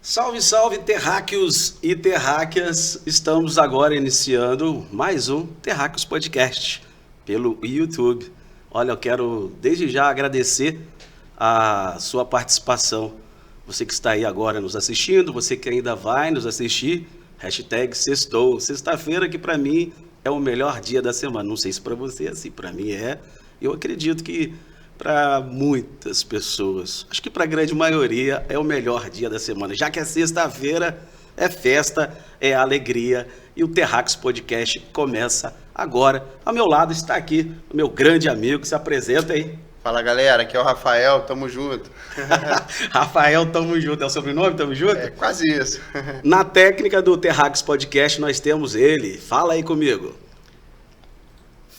Salve, salve, terráqueos e terráqueas! Estamos agora iniciando mais um Terráqueos Podcast pelo YouTube. Olha, eu quero desde já agradecer a sua participação. Você que está aí agora nos assistindo, você que ainda vai nos assistir, hashtag sextou. Sexta-feira que para mim é o melhor dia da semana. Não sei se para você é assim, para mim é. Eu acredito que para muitas pessoas, acho que para a grande maioria é o melhor dia da semana, já que é sexta-feira, é festa, é alegria e o Terráqueos Podcast começa agora. Ao meu lado está aqui o meu grande amigo, se apresenta aí. Fala galera, aqui é o Rafael, tamo junto. Rafael, tamo junto, é o sobrenome, tamo junto? É quase isso. Na técnica do Terráqueos Podcast nós temos ele, fala aí comigo.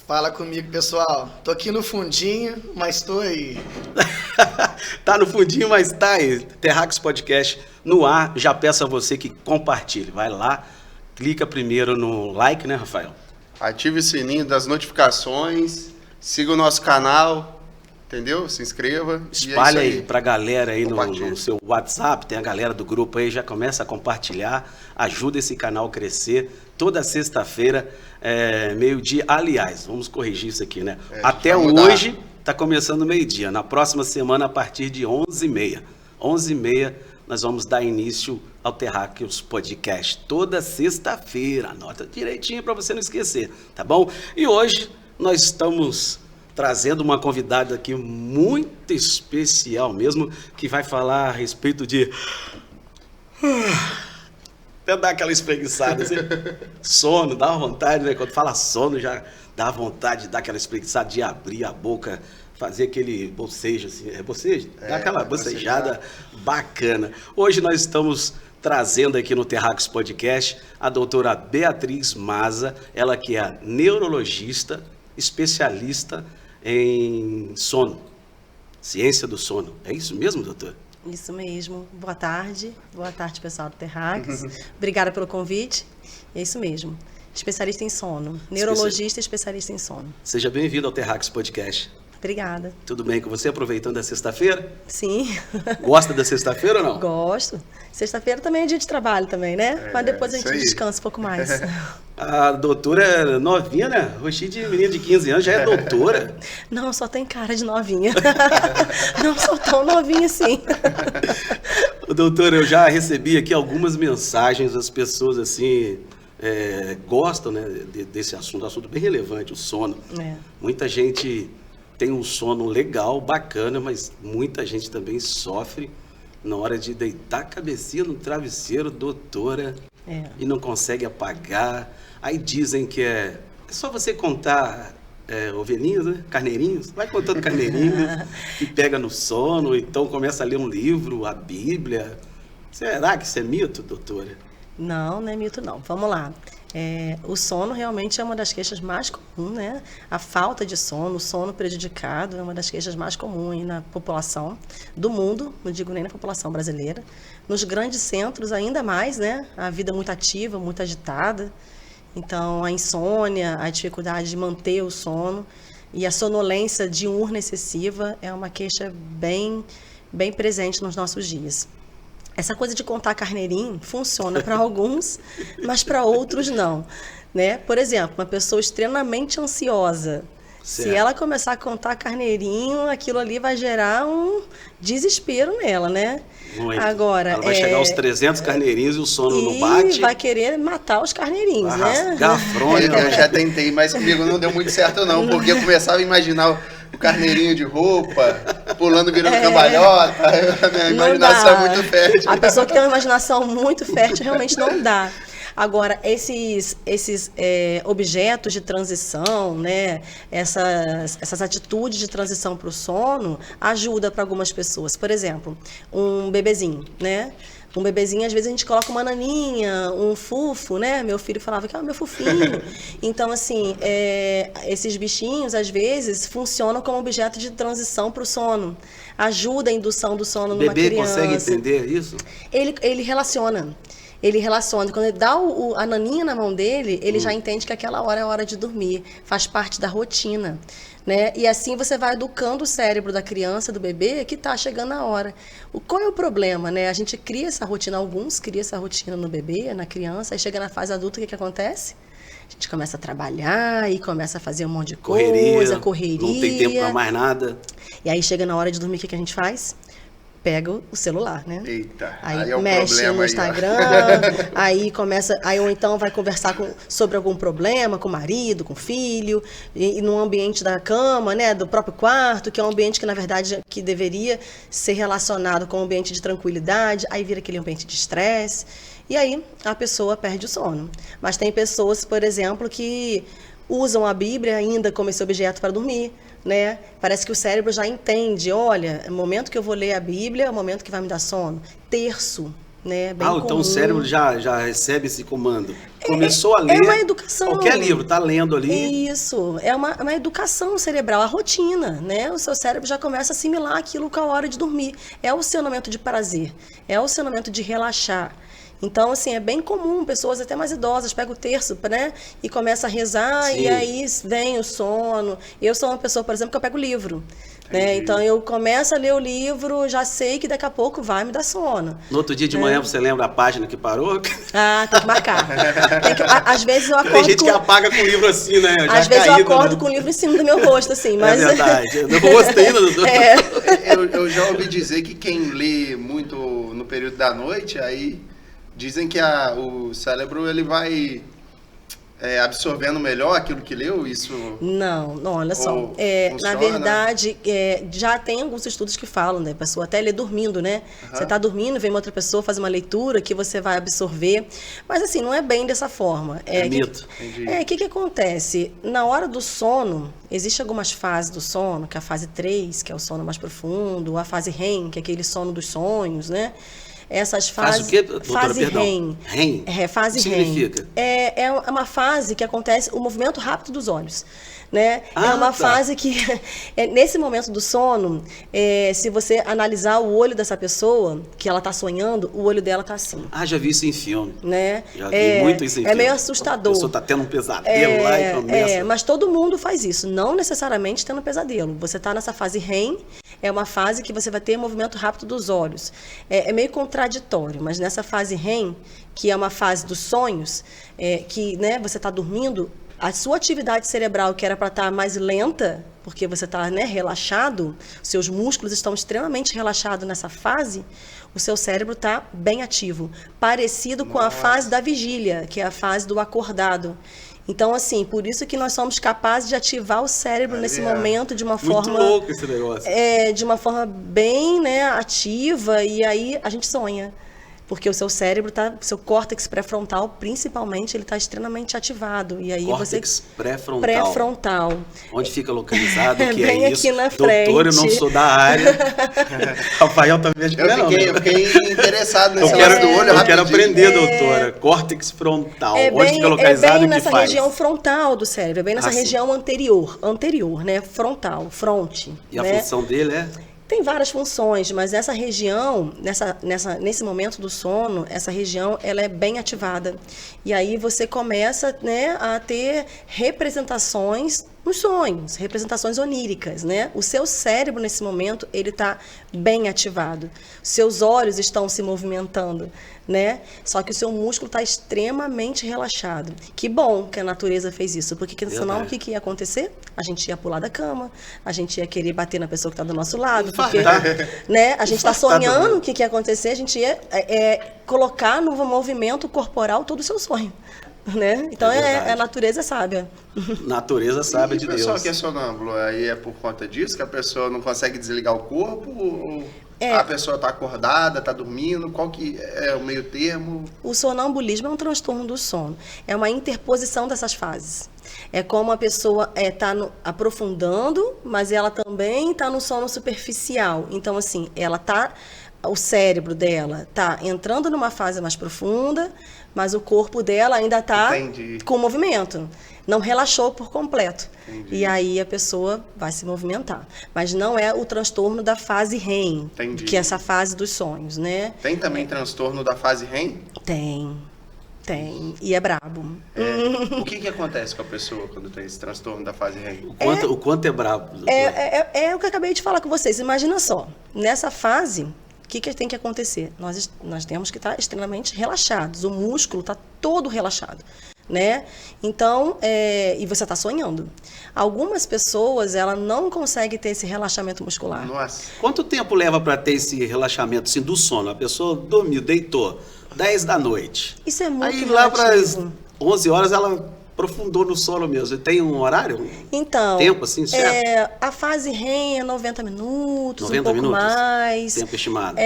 Fala comigo, pessoal. Tô aqui no fundinho, mas tô aí. Tá no fundinho, mas tá aí. Terráqueos Podcast no ar. Já peço a você que compartilhe. Vai lá, clica primeiro no like, né, Rafael? Ative o sininho das notificações, siga o nosso canal, entendeu? Se inscreva. Espalha aí pra galera aí no seu WhatsApp, tem a galera do grupo aí, já começa a compartilhar, ajuda esse canal a crescer. Toda sexta-feira, meio-dia. Aliás, vamos corrigir isso aqui, né? Até hoje está começando meio-dia. Na próxima semana, a partir de 11h30. 11h30, nós vamos dar início ao Terráqueos Podcast. Toda sexta-feira. Anota direitinho para você não esquecer, tá bom? E hoje nós estamos trazendo uma convidada aqui muito especial mesmo, que vai falar a respeito de... Até dar aquela espreguiçada, assim. Sono, dá uma vontade, né? Quando fala sono, já dá vontade de dar aquela espreguiçada, de abrir a boca, fazer aquele bocejo, assim. É bocejo? Dá aquela bocejada bacana. Hoje nós estamos trazendo aqui no Terráqueos Podcast a doutora Beatriz Maza, ela que é neurologista, especialista em sono, ciência do sono. É isso mesmo, doutor? Isso mesmo. Boa tarde, pessoal do Terráqueos. Obrigada pelo convite. É isso mesmo. Especialista em sono. Neurologista especialista em sono. Seja bem-vindo ao Terráqueos Podcast. Obrigada. Tudo bem com você, aproveitando a sexta-feira? Sim. Gosta da sexta-feira ou não? Gosto. Sexta-feira também é dia de trabalho também, né? Mas depois a gente descansa um pouco mais. A doutora é novinha, né? Roxinha de menina de 15 anos, já é doutora. Não, só tem cara de novinha. Não sou tão novinha assim. Doutora, eu já recebi aqui algumas mensagens, as pessoas assim gostam, né, desse assunto bem relevante, o sono. Muita gente tem um sono legal, bacana, mas muita gente também sofre na hora de deitar a cabecinha no travesseiro, doutora, e não consegue apagar. Aí dizem que é só você contar ovelhinhas, né? Carneirinhos. Vai contando carneirinhos que pega no sono, então começa a ler um livro, a Bíblia. Será que isso é mito, doutora? Não, não é mito não. Vamos lá. O sono realmente é uma das queixas mais comuns, né? A falta de sono, o sono prejudicado é uma das queixas mais comuns na população do mundo, não digo nem na população brasileira. Nos grandes centros ainda mais, né? A vida muito ativa, muito agitada. Então, a insônia, a dificuldade de manter o sono e a sonolência diurna excessiva é uma queixa bem presente nos nossos dias. Essa coisa de contar carneirinho funciona para alguns, mas para outros não, né? Por exemplo, uma pessoa extremamente ansiosa, se ela começar a contar carneirinho, aquilo ali vai gerar um desespero nela, né? Muito. Agora, ela vai chegar aos 300 carneirinhos e o sono não bate. E vai querer matar os carneirinhos, né? Rasgar a fronha. Eu já tentei, mas comigo não deu muito certo não, porque eu começava a imaginar o carneirinho de roupa, pulando, virando cambalhota. A minha imaginação é muito fértil. A pessoa que tem uma imaginação muito fértil realmente não dá. Agora, esses objetos de transição, né, essas atitudes de transição para o sono, ajuda para algumas pessoas. Por exemplo, um bebezinho, né? Um bebezinho, às vezes a gente coloca uma naninha, um fufo, né? Meu filho falava que é o meu fofinho. Então, assim, esses bichinhos, às vezes, funcionam como objeto de transição para o sono. Ajuda a indução do sono numa criança. O bebê consegue entender isso? Ele relaciona. ele relaciona. Quando ele dá a naninha na mão dele, ele já entende que aquela hora é a hora de dormir. Faz parte da rotina. Né? E assim você vai educando o cérebro da criança, do bebê, que está chegando a hora. Qual é o problema? Né? A gente cria essa rotina, alguns criam essa rotina no bebê, na criança, aí chega na fase adulta, o que acontece? A gente começa a trabalhar e começa a fazer um monte de coisa, correria. Não tem tempo para mais nada. E aí chega na hora de dormir, o que a gente faz? Pega o celular, né? Eita, aí é o mexe problema no aí, Instagram, aí começa, aí ou então vai conversar sobre algum problema com o marido, com o filho, e no ambiente da cama, né, do próprio quarto, que é um ambiente que na verdade que deveria ser relacionado com um ambiente de tranquilidade, aí vira aquele ambiente de estresse, e aí a pessoa perde o sono. Mas tem pessoas, por exemplo, que usam a Bíblia ainda como esse objeto para dormir, né? Parece que o cérebro já entende, olha, é o momento que eu vou ler a Bíblia, é o momento que vai me dar sono. Terço, né? Bem então comum. o cérebro já recebe esse comando. Começou a ler. É uma educação. Qualquer livro, tá lendo ali. Isso, é uma educação cerebral, a rotina, né? O seu cérebro já começa a assimilar aquilo com a hora de dormir. É o seu momento de prazer, é o seu momento de relaxar. Então, assim, é bem comum, pessoas até mais idosas pegam o terço, né, e começam a rezar. Sim. E aí vem o sono. Eu sou uma pessoa, por exemplo, que eu pego livro, né, então eu começo a ler o livro, já sei que daqui a pouco vai me dar sono. No outro dia de manhã você lembra a página que parou? Ah, tem que marcar. Às vezes eu acordo tem gente que apaga com o livro assim, né? Já às vezes eu acordo, né? com o livro em cima do meu rosto, assim, mas... É verdade, eu não gostei do... Eu já ouvi dizer que quem lê muito no período da noite, aí... Dizem que o cérebro ele vai absorvendo melhor aquilo que leu, isso... Não, olha só. Na verdade, já tem alguns estudos que falam, né? A pessoa até lê dormindo, né? Você está dormindo, vem uma outra pessoa, faz uma leitura que você vai absorver. Mas assim, não é bem dessa forma. É mito. O que acontece? Na hora do sono, existem algumas fases do sono, que é a fase 3, que é o sono mais profundo, a fase REM, que é aquele sono dos sonhos, né? Essas fases... Fase o quê, doutora? Fase REM. REM? Fase o que REM. significa? É uma fase que acontece o movimento rápido dos olhos, né? É uma fase que, nesse momento do sono, se você analisar o olho dessa pessoa, que ela está sonhando, o olho dela está assim. Já vi isso em filme. Né? Já vi muito isso em filme. É meio assustador. A pessoa está tendo um pesadelo lá e começa... mas todo mundo faz isso, não necessariamente tendo pesadelo. Você está nessa fase REM, é uma fase que você vai ter movimento rápido dos olhos. É meio contraditório, mas nessa fase REM, que é uma fase dos sonhos, que, né, você está dormindo, a sua atividade cerebral, que era para estar mais lenta, porque você está, né, relaxado, seus músculos estão extremamente relaxados nessa fase, o seu cérebro está bem ativo, parecido com a fase da vigília, que é a fase do acordado. Então, assim, por isso que nós somos capazes de ativar o cérebro nesse momento de uma forma... Muito louco esse negócio. De uma forma bem, né, ativa, e aí a gente sonha. Porque o seu cérebro seu córtex pré-frontal, principalmente, ele está extremamente ativado. E aí córtex pré-frontal. Pré-frontal. Onde fica localizado? O que bem é isso? Aqui na frente. Doutor, eu não sou da área. Rafael também acho que não. Eu fiquei interessado nesse lance do olho. Eu quero aprender, doutora. Córtex frontal. Onde fica localizado? É bem o que nessa faz? região frontal do cérebro. É bem nessa região anterior, né? Frontal, fronte. E a né? função dele é? Tem várias funções, mas essa região, nesse momento do sono, essa região ela é bem ativada. E aí você começa, né, a ter representações nos sonhos, representações oníricas, né? O seu cérebro, nesse momento, ele está bem ativado. Seus olhos estão se movimentando, né? Só que o seu músculo está extremamente relaxado. Que bom que a natureza fez isso, porque senão o que ia acontecer? A gente ia pular da cama, a gente ia querer bater na pessoa que está do nosso lado, porque, né? A gente está sonhando o que ia acontecer, a gente ia colocar no movimento corporal todo o seu sonho. Né? Então a natureza sábia. Natureza sábia de Deus. O pessoal que é sonâmbulo, aí é por conta disso que a pessoa não consegue desligar o corpo? Ou a pessoa está acordada, está dormindo? Qual que é o meio termo? O sonambulismo é um transtorno do sono. É uma interposição dessas fases. É como a pessoa está aprofundando, mas ela também está no sono superficial. Então, assim, ela está o cérebro dela tá entrando numa fase mais profunda, mas o corpo dela ainda tá com movimento. Não relaxou por completo. Entendi. E aí a pessoa vai se movimentar. Mas não é o transtorno da fase REM, que é essa fase dos sonhos, né? Tem também transtorno da fase REM? Tem. E é brabo. O que acontece com a pessoa quando tem esse transtorno da fase REM? O quanto é brabo. É o que eu acabei de falar com vocês. Imagina só, nessa fase, o que tem que acontecer? Nós temos que estar extremamente relaxados. O músculo está todo relaxado, né? Então, e você está sonhando. Algumas pessoas, ela não conseguem ter esse relaxamento muscular. Nossa. Quanto tempo leva para ter esse relaxamento assim, do sono? A pessoa dormiu, deitou, 10 da noite. Isso é muito Aí lá para as relativo. 11 horas ela aprofundou no sono mesmo. Tem um horário? Então, Tempo assim, certo? a fase REM é 90 minutos, 90 um pouco minutos? mais. Tempo estimado.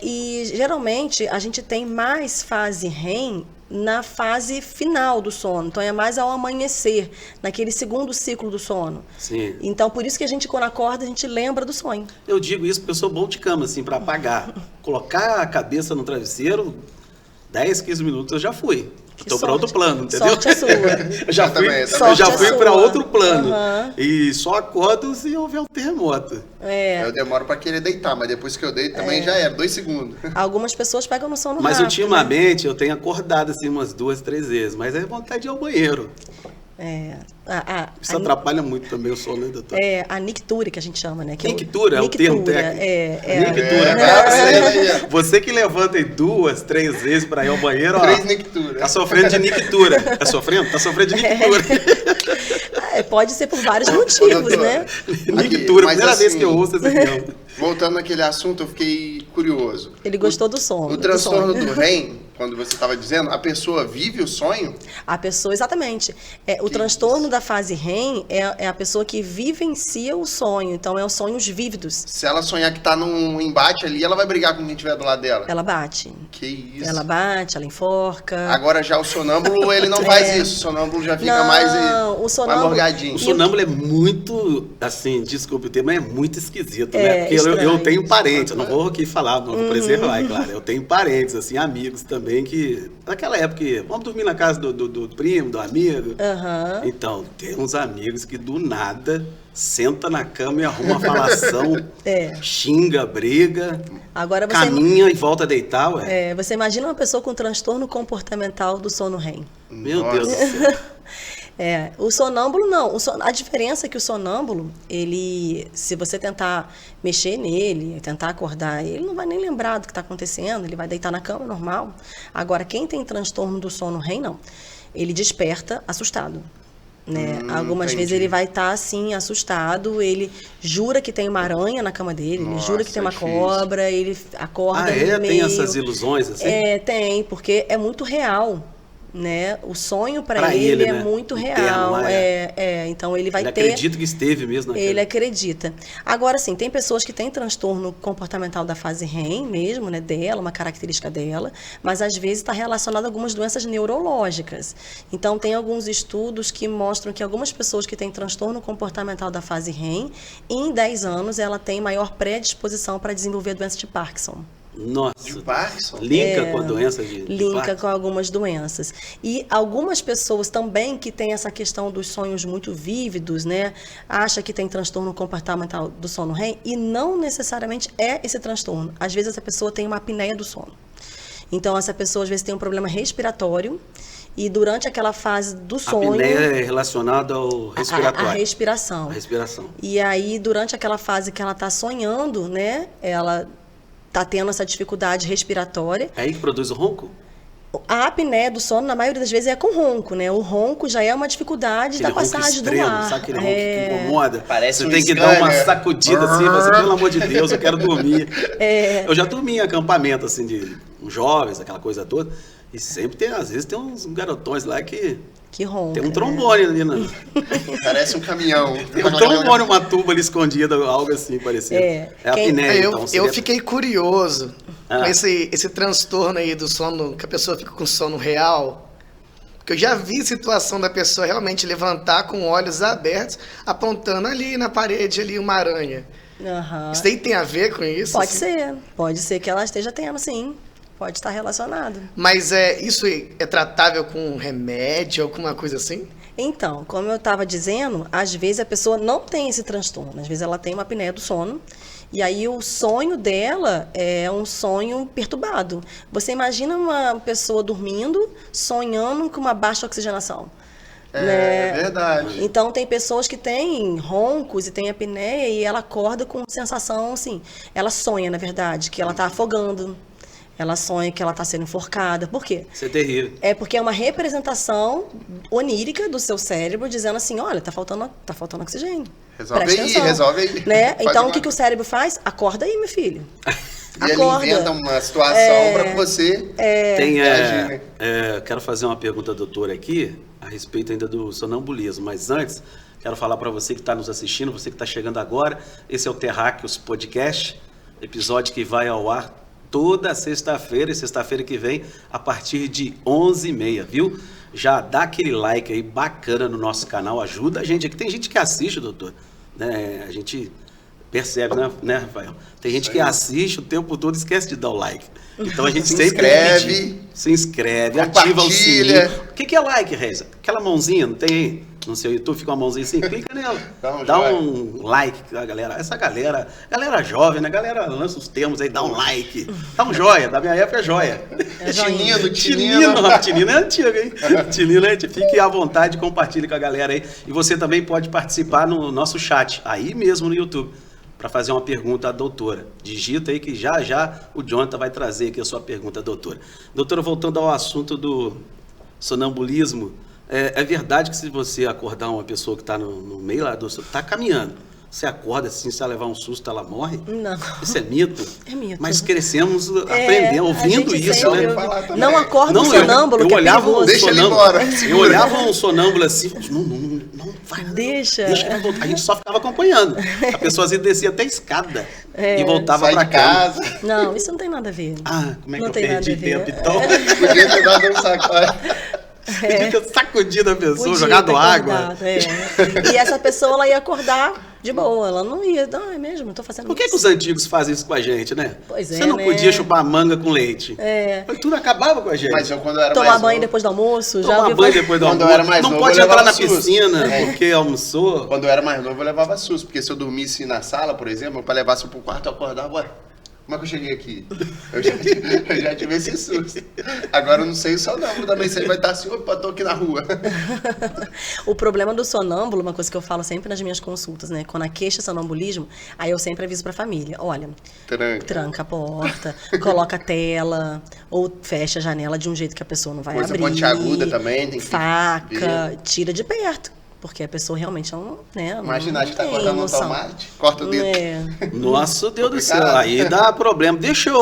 E geralmente a gente tem mais fase REM na fase final do sono. Então é mais ao amanhecer, naquele segundo ciclo do sono. Sim. Então por isso que a gente, quando acorda, a gente lembra do sonho. Eu digo isso porque eu sou bom de cama, assim, para apagar. Colocar a cabeça no travesseiro, 10, 15 minutos eu já fui. Estou para outro plano, entendeu? Sorte é sua. Eu já Eu fui para outro plano. Uhum. E só acordo se houver um terremoto. Eu demoro pra querer deitar, mas depois que eu deito também já era, 2 segundos. Alguns pessoas pegam no sono Mas rápido, ultimamente eu tenho acordado assim umas 2, 3 vezes, mas é vontade de ir ao banheiro. Isso atrapalha muito também o sono, né, doutor? A nictura, que a gente chama, né? Nictura é o termo técnico. Nictura. É. Você que levanta aí 2, 3 vezes para ir ao banheiro, ó, 3 nicturas. tá sofrendo de nictura. Tá sofrendo? Tá sofrendo de nictura. Pode ser por vários motivos, né? Nictura, mas primeira vez assim, que eu ouço esse termo. Voltando naquele assunto, eu fiquei curioso. Ele gostou do sono. O transtorno do sonho. do REM, quando você estava dizendo, a pessoa vive o sonho? A pessoa, exatamente. O transtorno da fase REM é a pessoa que vivencia o sonho. Então, é os sonhos vívidos. Se ela sonhar que tá num embate ali, ela vai brigar com quem estiver do lado dela. Ela bate. Que isso. Ela bate, ela enforca. Agora já o sonâmbulo, ele não faz isso. O sonâmbulo já fica mais morgadinho. O sonâmbulo é muito, assim, desculpe o termo, mas é muito esquisito, né? Porque eu tenho parentes, eu não vou aqui falar, não vou preservar, é claro. Eu tenho parentes, assim, amigos também que, naquela época, vamos dormir na casa do primo, do amigo. Uhum. Então, tem uns amigos que do nada senta na cama e arruma uma falação, xinga, briga, agora você caminha e volta a deitar, ué. Você imagina uma pessoa com transtorno comportamental do sono REM. Meu Nossa. Deus do céu. O sonâmbulo não. A diferença é que o sonâmbulo, se você tentar mexer nele, tentar acordar, ele não vai nem lembrar do que está acontecendo, ele vai deitar na cama normal. Agora, quem tem transtorno do sono REM, não. Ele desperta assustado. Né? Algumas vezes ele vai estar assim, assustado, ele jura que tem uma aranha na cama dele, ele jura que tem uma cobra, ele acorda no meio. Tem essas ilusões assim? Tem, porque é muito real. Né? O sonho para ele é né? muito Interno, real. lá, Então ele vai ele ter. Ele acredita que esteve mesmo naquele. Ele acredita. Agora, sim, tem pessoas que têm transtorno comportamental da fase REM mesmo, né? Dela, uma característica dela, mas às vezes está relacionado a algumas doenças neurológicas. Então, tem alguns estudos que mostram que algumas pessoas que têm transtorno comportamental da fase REM, em 10 anos, ela tem maior predisposição para desenvolver a doença de Parkinson. Nossa, de Parkinson? Linka com a doença de Linka Parkinson. com algumas doenças. E algumas pessoas também que têm essa questão dos sonhos muito vívidos, né? Acha que tem transtorno comportamental do sono REM e não necessariamente é esse transtorno. Às vezes essa pessoa tem uma apneia do sono. Então essa pessoa às vezes tem um problema respiratório e durante aquela fase do sonho... A apneia é relacionada ao respiratório. A respiração. A respiração. E aí durante aquela fase que ela está sonhando, né? Ela está tendo essa dificuldade respiratória. É aí que produz o ronco? A apneia do sono, na maioria das vezes, é com ronco, né? O ronco já é uma dificuldade da passagem do ar. Sabe aquele ronco que incomoda? Parece você tem que dar uma sacudida assim, você, pelo amor de Deus, eu quero dormir. Eu já dormi em acampamento, assim, de jovens, aquela coisa toda, e sempre às vezes tem uns garotões lá que ronca, tem um trombone ali, né? Parece um caminhão. Tem um trombone, uma tuba ali escondida, algo assim parecido. É a apneia, então. Eu fiquei curioso com esse transtorno aí do sono, que a pessoa fica com sono real. Porque eu já vi situação da pessoa realmente levantar com olhos abertos, apontando ali na parede ali uma aranha. Aham. Isso daí tem a ver com isso? assim? Pode ser que ela esteja tendo, sim. Pode estar relacionado. Mas isso é tratável com remédio, alguma coisa assim? Então, como eu estava dizendo, às vezes a pessoa não tem esse transtorno. Às vezes ela tem uma apneia do sono. E aí o sonho dela é um sonho perturbado. Você imagina uma pessoa dormindo, sonhando com uma baixa oxigenação. É verdade. Então tem pessoas que têm roncos e têm apneia e ela acorda com sensação assim. Ela sonha, na verdade, que ela está afogando. Ela sonha que ela está sendo enforcada. Por quê? Isso é terrível. É porque é uma representação onírica do seu cérebro dizendo assim, olha, tá faltando oxigênio. Resolve Presta aí, atenção. resolve aí. Né? Faz Então uma- o que o cérebro faz? Acorda aí, meu filho. E ele Acorda. inventa uma situação para você Tem, reagir, né? quero fazer uma pergunta, doutora, aqui, a respeito ainda do sonambulismo. Mas antes, quero falar para você que está nos assistindo, você que está chegando agora. Esse é o Terráqueos Podcast, episódio que vai ao ar toda sexta-feira, e sexta-feira que vem, a partir de 11h30, viu? Já dá aquele like aí bacana no nosso canal, ajuda a gente aqui. Tem gente que assiste, doutor, né? A gente percebe, né, Rafael? Tem gente que assiste o tempo todo e esquece de dar o like. Então a gente Se sempre inscreve. pede, se inscreve, ativa o sininho. Compartilha. O que é like, Reis? Aquela mãozinha, não tem aí? No seu YouTube fica uma mãozinha assim, clica nela. Dá Dá joia. um like, a galera. Essa galera jovem, né? Galera lança os termos aí, dá um like. Dá um joia, da minha época é joia. Tinino. Tinino é antigo, hein? Tinino é antigo. Fique à vontade, compartilhe com a galera aí. E você também pode participar no nosso chat, aí mesmo no YouTube, para fazer uma pergunta à doutora. Digita aí que já o Jonathan vai trazer aqui a sua pergunta, doutora. Doutora, voltando ao assunto do sonambulismo, é verdade que se você acordar uma pessoa que está no meio lá está caminhando, você acorda assim, se ela levar um susto, ela morre? Não. Isso é mito? É mito. Mas crescemos aprendendo, a ouvindo gente isso, sempre né? ouve falar também. Não acorda Não, um sonâmbulo, eu que é olhava perigoso. Deixa ele sonâmbulo, embora, Eu segura. olhava um sonâmbulo assim, não vai. Deixa. Deixa que vai voltar. A gente só ficava acompanhando. A pessoa às vezes descia até a escada e voltava Sai pra de casa. casa. Não, isso não tem nada a ver. Ah, como é que Não eu tem nada perdi a ver. tempo então? Podia ter dado um sacode. Podia ter sacudido a pessoa, Podia jogado ter água. acordado, E essa pessoa, ela ia acordar de boa. Ela não ia, não, é mesmo, tô fazendo Por que isso. os antigos fazem isso com a gente, né? Pois é, Você não né? podia chupar manga com leite. Mas tudo acabava com a gente. Mas eu, quando eu era Tomar mais banho novo, depois do almoço, já Tomar ouvi banho falar- depois do Quando eu almoço. era mais Não novo, pode eu entrar na levava susto. piscina É. porque almoçou. Quando eu era mais novo, eu levava susto. Porque se eu dormisse na sala, por exemplo, meu pai levasse pro quarto, eu acordava, ué, como é que eu cheguei aqui? Eu já tive esse susto. Agora eu não sei o sonâmbulo também, se ele vai estar assim, opa, tô aqui na rua. O problema do sonâmbulo, uma coisa que eu falo sempre nas minhas consultas, né? Quando a queixa é sonambulismo, aí eu sempre aviso pra família, olha, tranca a porta, coloca a tela, ou fecha a janela de um jeito que a pessoa não vai Coisa abrir. pontiaguda também, tem que Faca, tira de perto. Porque a pessoa realmente não, né? Imagina, não acho que tá tem cortando um noção. tomate, corta o dedo. Nossa, Deus do céu, Complicado. aí dá problema. Deixa eu...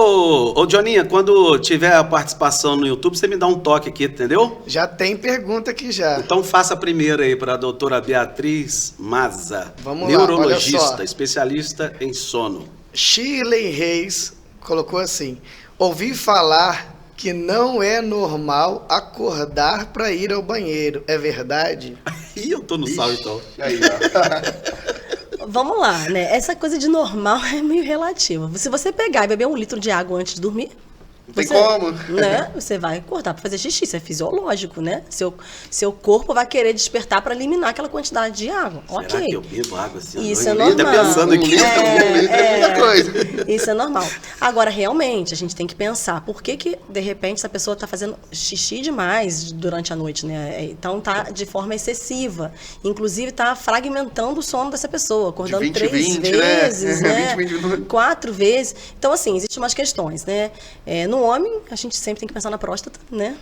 Ô, Joninha, quando tiver a participação no YouTube, você me dá um toque aqui, entendeu? Já tem pergunta aqui já. Então faça a primeira aí para a doutora Beatriz Maza, Vamos lá, neurologista, olha só. especialista em sono. Shirley Reis colocou assim: ouvi falar que não é normal acordar para ir ao banheiro. É verdade? Ih, eu tô no sal então. Aí, ó. Vamos lá, né? Essa coisa de normal é meio relativa. Se você pegar e beber 1 litro de água antes de dormir, Não tem como. né? Você vai acordar para fazer xixi, isso é fisiológico, né? Seu corpo vai querer despertar para eliminar aquela quantidade de água. Será Ok. que eu bebo água assim? Isso é Eu tô normal. pensando aqui. Um litro é muita coisa. Isso é normal. Agora, realmente, a gente tem que pensar por que de repente, essa pessoa está fazendo xixi demais durante a noite, né? Então, tá de forma excessiva. Inclusive, tá fragmentando o sono dessa pessoa, acordando De 20 3 em 20, vezes, né? né? 20 minutos. 4 vezes. Então, assim, existem umas questões, né? No homem, a gente sempre tem que pensar na próstata, né?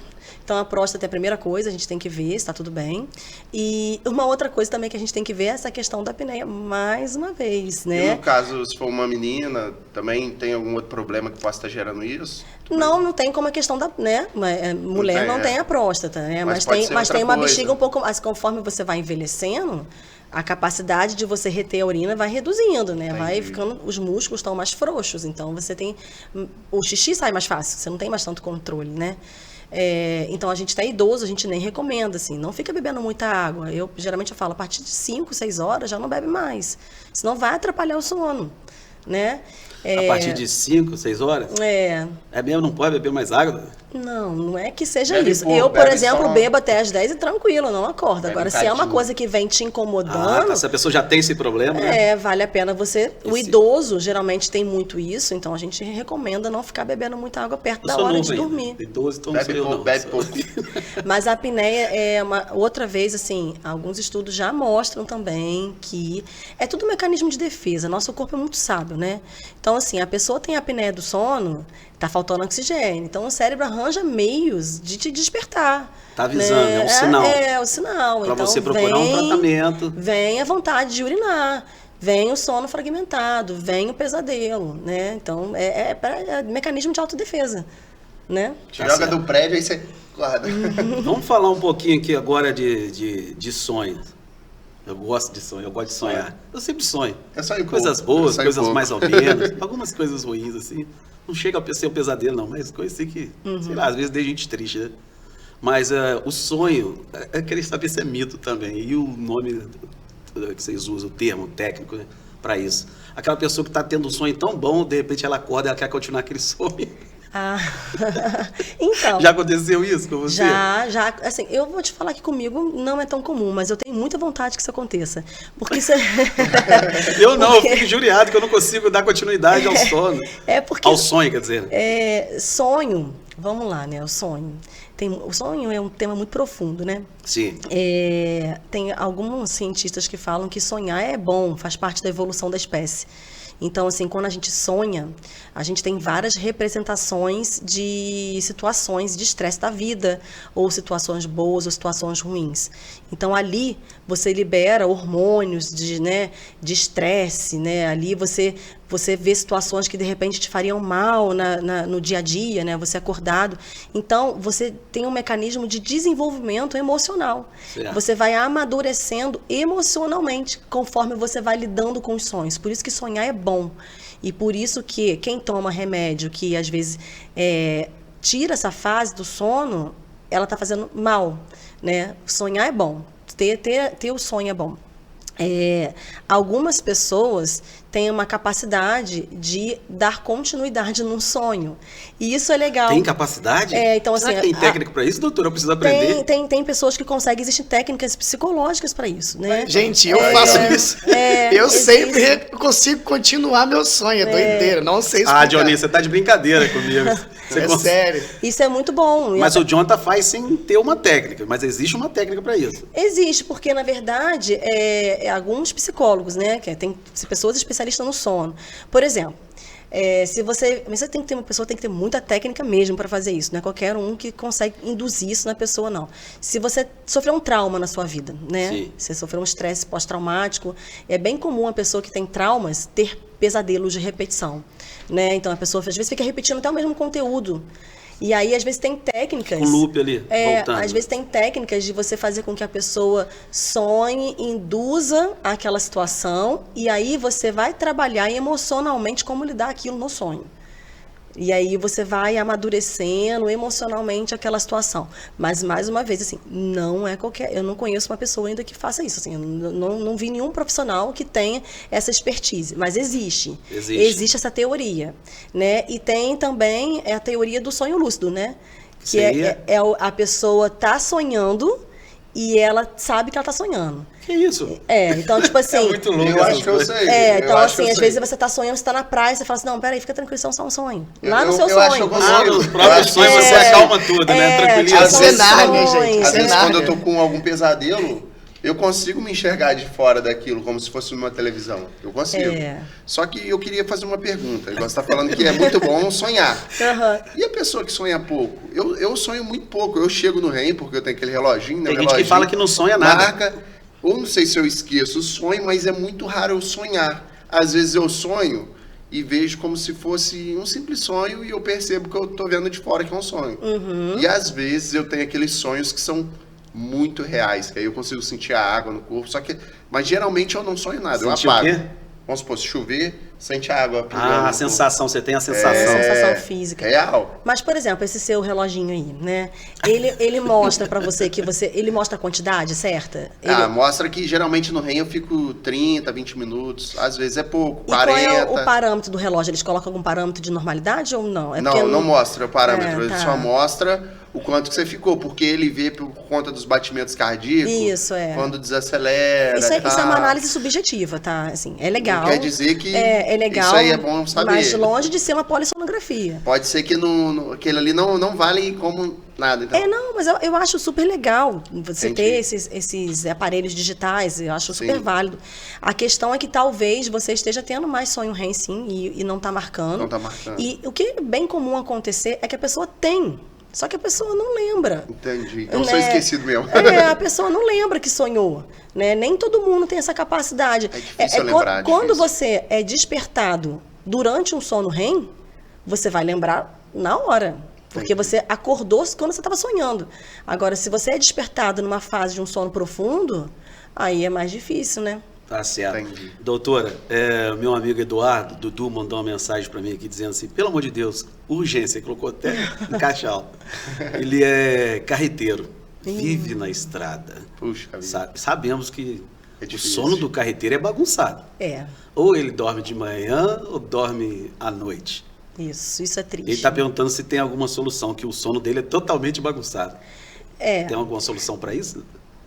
Então, a próstata é a primeira coisa, a gente tem que ver se está tudo bem. E uma outra coisa também que a gente tem que ver é essa questão da apneia, mais uma vez, E né? no caso, se for uma menina, também tem algum outro problema que possa estar gerando isso? Não tem como a questão da, né? Mulher não tem, tem a próstata, né? Mas Mas pode tem, ser mas outra tem uma coisa. bexiga um pouco mais. Conforme você vai envelhecendo, a capacidade de você reter a urina vai reduzindo, né? Vai ficando, os músculos estão mais frouxos, então você tem, o xixi sai mais fácil, você não tem mais tanto controle, né? Então a gente está idoso, a gente nem recomenda, assim, não fica bebendo muita água. Geralmente eu falo, a partir de 5, 6 horas já não bebe mais, senão vai atrapalhar o sono. né? A partir de 5, 6 horas? É. É mesmo? Não pode beber mais água? Não é que seja Bebe isso. pouco, Eu, por bebe exemplo, só- bebo até às 10 e tranquilo, não acordo. Bebe Agora, um se é uma cadinho. coisa que vem te incomodando, Se a pessoa já tem esse problema, né? vale a pena você... O Esse- idoso geralmente tem muito isso, então a gente recomenda não ficar bebendo muita água perto Eu da sou hora novo de ainda. dormir. Tem 12, então não sou Bebe eu pouco, não. bebe pouco. Mas a apneia é outra vez, assim, alguns estudos já mostram também que é tudo um mecanismo de defesa. Nosso corpo é muito sábio, né? Então, assim, a pessoa tem a apneia do sono, tá faltando oxigênio. Então, o cérebro arranja meios de te despertar. Tá avisando, é um sinal. É o sinal. Pra Então, você procurar um tratamento. Vem a vontade de urinar. Vem o sono fragmentado, vem o pesadelo, né? Então, é mecanismo de autodefesa, né? Te Tá joga certo. do prédio, aí você guarda. Vamos falar um pouquinho aqui agora de sonhos. Eu gosto de sonho, eu gosto de sonhar. Eu sempre sonho. Eu sonho Coisas pouco, boas, eu sonho coisas pouco. mais ou menos. Algumas coisas ruins, assim. Não chega a ser um pesadelo, não, mas coisas assim que, sei lá, às vezes deixa a gente triste, né? Mas o sonho, eu queria saber se é mito também. E o nome que vocês usam, o termo técnico, né, para isso. Aquela pessoa que está tendo um sonho tão bom, de repente ela acorda e ela quer continuar aquele sonho. Ah, então... Já aconteceu isso com você? Já, assim, eu vou te falar que comigo não é tão comum, mas eu tenho muita vontade que isso aconteça. Porque isso Eu não, eu fico injuriado que eu não consigo dar continuidade ao sono. É porque... Ao sonho, quer dizer. Sonho, vamos lá, né? O sonho. O sonho é um tema muito profundo, né? Sim. Tem alguns cientistas que falam que sonhar é bom, faz parte da evolução da espécie. Então, assim, quando a gente sonha, a gente tem várias representações de situações de estresse da vida, ou situações boas ou situações ruins. Então, ali, você libera hormônios de estresse, né? Ali você vê situações que, de repente, te fariam mal no dia a dia, né? Você acordado. Então, você tem um mecanismo de desenvolvimento emocional. Certo. Você vai amadurecendo emocionalmente, conforme você vai lidando com os sonhos. Por isso que sonhar é bom. E por isso que quem toma remédio que, às vezes, tira essa fase do sono, ela está fazendo mal, né? Sonhar é bom. Ter o sonho é bom. Algumas pessoas têm uma capacidade de dar continuidade num sonho. E isso é legal. Tem capacidade? Então, Será assim, que tem técnica para isso, doutora? Eu preciso aprender. Tem pessoas que conseguem, existem técnicas psicológicas para isso, né? Gente, eu faço isso. Eu existe. sempre consigo continuar meu sonho. É doideira. Não sei explicar. Johnny, você tá de brincadeira comigo. Você É consegue- sério. Isso é muito bom. Mas o Jonathan faz sem ter uma técnica, mas existe uma técnica para isso. Existe, porque, na verdade, alguns psicólogos, né? Tem pessoas especialistas no sono. Por exemplo, uma pessoa tem que ter muita técnica mesmo para fazer isso. Não é qualquer um que consegue induzir isso na pessoa, não. Se você sofreu um trauma na sua vida, né? Sim. Você sofreu um estresse pós-traumático, é bem comum a pessoa que tem traumas ter pesadelos de repetição, né? Então a pessoa às vezes fica repetindo até o mesmo conteúdo. E aí, às vezes, tem técnicas... O loop ali, voltando. Às vezes tem técnicas de você fazer com que a pessoa sonhe, induza aquela situação, e aí você vai trabalhar emocionalmente como lidar aquilo no sonho. E aí você vai amadurecendo emocionalmente aquela situação. Mas, mais uma vez, assim, não é qualquer... Eu não conheço uma pessoa ainda que faça isso. Assim, eu não vi nenhum profissional que tenha essa expertise. Mas existe. Existe essa teoria, né? E tem também a teoria do sonho lúcido, né? Que a pessoa tá sonhando e ela sabe que ela tá sonhando. Que isso? Então, tipo assim... É muito louco. Eu acho que eu sei. Então, assim, às vezes você tá sonhando, você tá na praia, você fala assim, não, peraí, fica tranquilo, isso é só um sonho. Lá no seu eu acho que sonho. eu consigo. Nos próprios sonhos você acalma tudo, né? Tranquiliza. É cenário, né, gente? Às vezes, Cenário. quando eu tô com algum pesadelo, eu consigo me enxergar de fora daquilo, como se fosse numa televisão. Eu consigo. Só que eu queeria fazer uma pergunta. Igual você tá falando que é muito bom sonhar. Uhum. E a pessoa que sonha pouco? Eu sonho muito pouco. Eu chego no REM, porque eu tenho aquele reloginho, né? Tem gente que fala que não sonha nada. Marca. Ou não sei se eu esqueço o sonho, mas é muito raro eu sonhar. Às vezes eu sonho e vejo como se fosse um simples sonho e eu percebo que eu tô vendo de fora que é um sonho. Uhum. E às vezes eu tenho aqueles sonhos que são muito reais, que aí eu consigo sentir a água no corpo, mas geralmente eu não sonho nada, eu Sentir o apago. quê? Vamos supor, se chover, sente a água pingando Ah, no a sensação, você tem a sensação. sensação física. Real. Mas, por exemplo, esse seu reloginho aí, né? Ele mostra pra você ele mostra a quantidade certa? Mostra que geralmente no REM eu fico 30, 20 minutos, às vezes é pouco, E 40. qual é o parâmetro do relógio? Eles colocam algum parâmetro de normalidade ou não? Não mostra o parâmetro, ele tá. só mostra o quanto que você ficou, porque ele vê por conta dos batimentos cardíacos, Isso, quando desacelera. Isso é tá. uma análise subjetiva, tá? Assim, é legal. Não quer dizer que é legal, isso aí é bom saber. mas longe de ser uma polissonografia. Pode ser que aquele ali não vale como nada. Então. Não, mas eu acho super legal você Entendi. ter esses aparelhos digitais, eu acho super Sim. válido. A questão é que talvez você esteja tendo mais sonho REM, sim, e não está marcando. Não tá marcando. E o que é bem comum acontecer é que a pessoa tem, só que a pessoa não lembra. Entendi. Eu Né? sou esquecido mesmo. A pessoa não lembra que sonhou, né? Nem todo mundo tem essa capacidade. É difícil lembrar, quando difícil. você é despertado durante um sono REM, você vai lembrar na hora. Porque Entendi. você acordou quando você estava sonhando. Agora, se você é despertado numa fase de um sono profundo, aí é mais difícil, né? Tá certo. Entendi. Doutora, meu amigo Eduardo, Dudu, mandou uma mensagem para mim aqui dizendo assim, pelo amor de Deus, urgência, colocou até em caixa alta. Ele é carreteiro, vive na estrada. Puxa vida. Sabemos que É o difícil. sono do carreteiro é bagunçado. É, Ou ele dorme de manhã ou dorme à noite. isso é triste. Ele está perguntando se tem alguma solução, que o sono dele é totalmente bagunçado. Tem alguma solução para isso?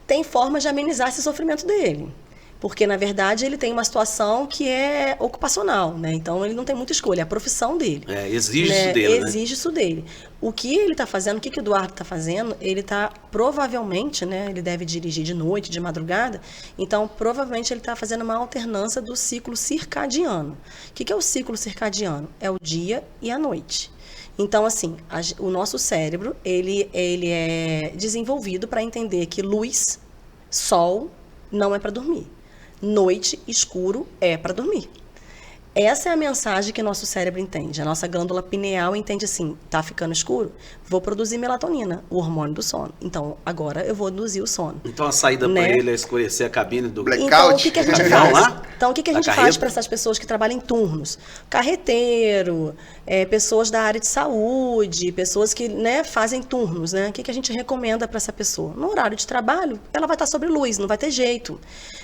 Tem formas de amenizar esse sofrimento dele. Porque, na verdade, ele tem uma situação que é ocupacional, né? Então, ele não tem muita escolha, é a profissão dele. Exige isso dele, né? Exige isso dele. O que ele está fazendo, o que o Eduardo está fazendo, ele está provavelmente, né? Ele deve dirigir de noite, de madrugada, então provavelmente ele está fazendo uma alternância do ciclo circadiano. O que é o ciclo circadiano? É o dia e a noite. Então, assim, o nosso cérebro, ele é desenvolvido para entender que luz, sol, não é para dormir. Noite, escuro, é para dormir. Essa é a mensagem que nosso cérebro entende. A nossa glândula pineal entende assim, tá ficando escuro? Vou produzir melatonina, o hormônio do sono. Então, agora eu vou induzir o sono. Então a saída Né? para ele é escurecer a cabine do... Blackout. Então, o que a gente Não, faz? lá? Então, o que a Da gente faz carreta? para essas pessoas que trabalham em turnos? Carreteiro, pessoas da área de saúde, pessoas que, né, fazem turnos, né? O que a gente recomenda para essa pessoa? No horário de trabalho, ela vai estar sobre luz, não vai ter jeito,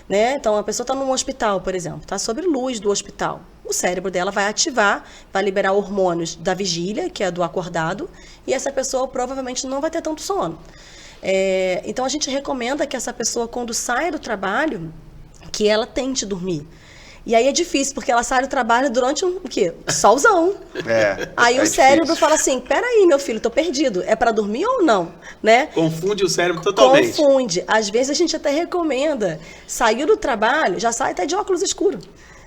né? Então, a pessoa está num hospital, por exemplo, está sobre luz do hospital. O cérebro dela vai ativar, vai liberar hormônios da vigília, que é do acordado, e essa pessoa provavelmente não vai ter tanto sono. Então, a gente recomenda que essa pessoa, quando sai do trabalho, que ela tente dormir. E aí é difícil, porque ela sai do trabalho durante o quê? Solzão. Aí o cérebro difícil. fala assim, peraí, meu filho, tô perdido. É para dormir ou não? Né? Confunde o cérebro totalmente. Confunde. Às vezes a gente até recomenda, saiu do trabalho, já sai até de óculos escuros.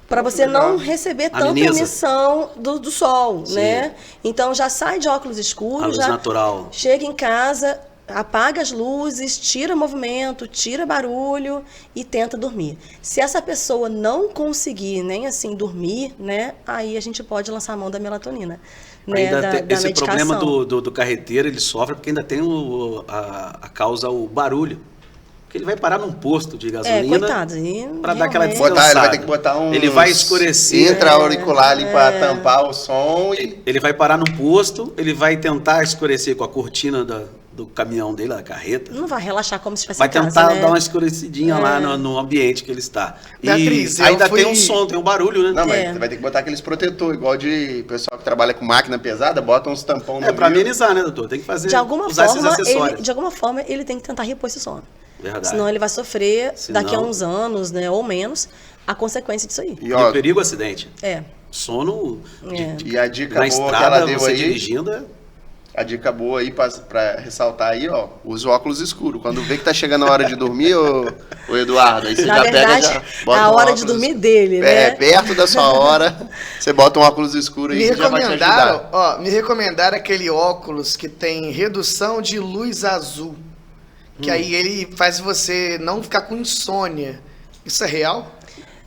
Para você legal. não receber tanta Ameniza. emissão do sol, Sim. né? Então já sai de óculos escuros, A luz já natural. chega em casa, apaga as luzes, tira movimento, tira barulho e tenta dormir. Se essa pessoa não conseguir nem assim dormir, né? Aí a gente pode lançar a mão da melatonina. Né, Ainda da esse medicação. problema do carreteiro, ele sofre porque ainda tem a causa, o barulho. Porque ele vai parar num posto de gasolina coitado. para dar aquela realmente- descansada. Ele vai ter que botar um. Ele vai escurecer. Intra-auricular ali para tampar o som e. Ele vai parar num posto, ele vai tentar escurecer com a cortina do caminhão dele, da carreta. Não vai relaxar como se estivesse Vai em casa, tentar né? dar uma escurecidinha lá no ambiente que ele está. E Beatriz, eu ainda fui- tem um som, tem um barulho, né? Não, mas É. você vai ter que botar aqueles protetor, igual de pessoal que trabalha com máquina pesada, bota uns tampão no É pra vidro. amenizar, né, doutor? Tem que fazer, De alguma usar esses forma, acessórios. ele tem que tentar repor esse sono. Verdade. Senão ele vai sofrer Senão- daqui a uns anos, né, ou menos, a consequência disso aí. E, E ó, o perigo é acidente. É. Sono É. e a dica na boa que estrada, ela deu você aí, dirigindo, a dica boa aí pra ressaltar aí, ó, usa o óculos escuro. Quando vê que tá chegando a hora de dormir, ô Eduardo, aí você Na já verdade, pega já bota a um hora de óculos- dormir dele, né? perto da sua hora, você bota um óculos escuro aí Me que já vai te recomendaram, ajudar. me recomendaram aquele óculos que tem redução de luz azul. Que aí ele faz você não ficar com insônia. Isso é real?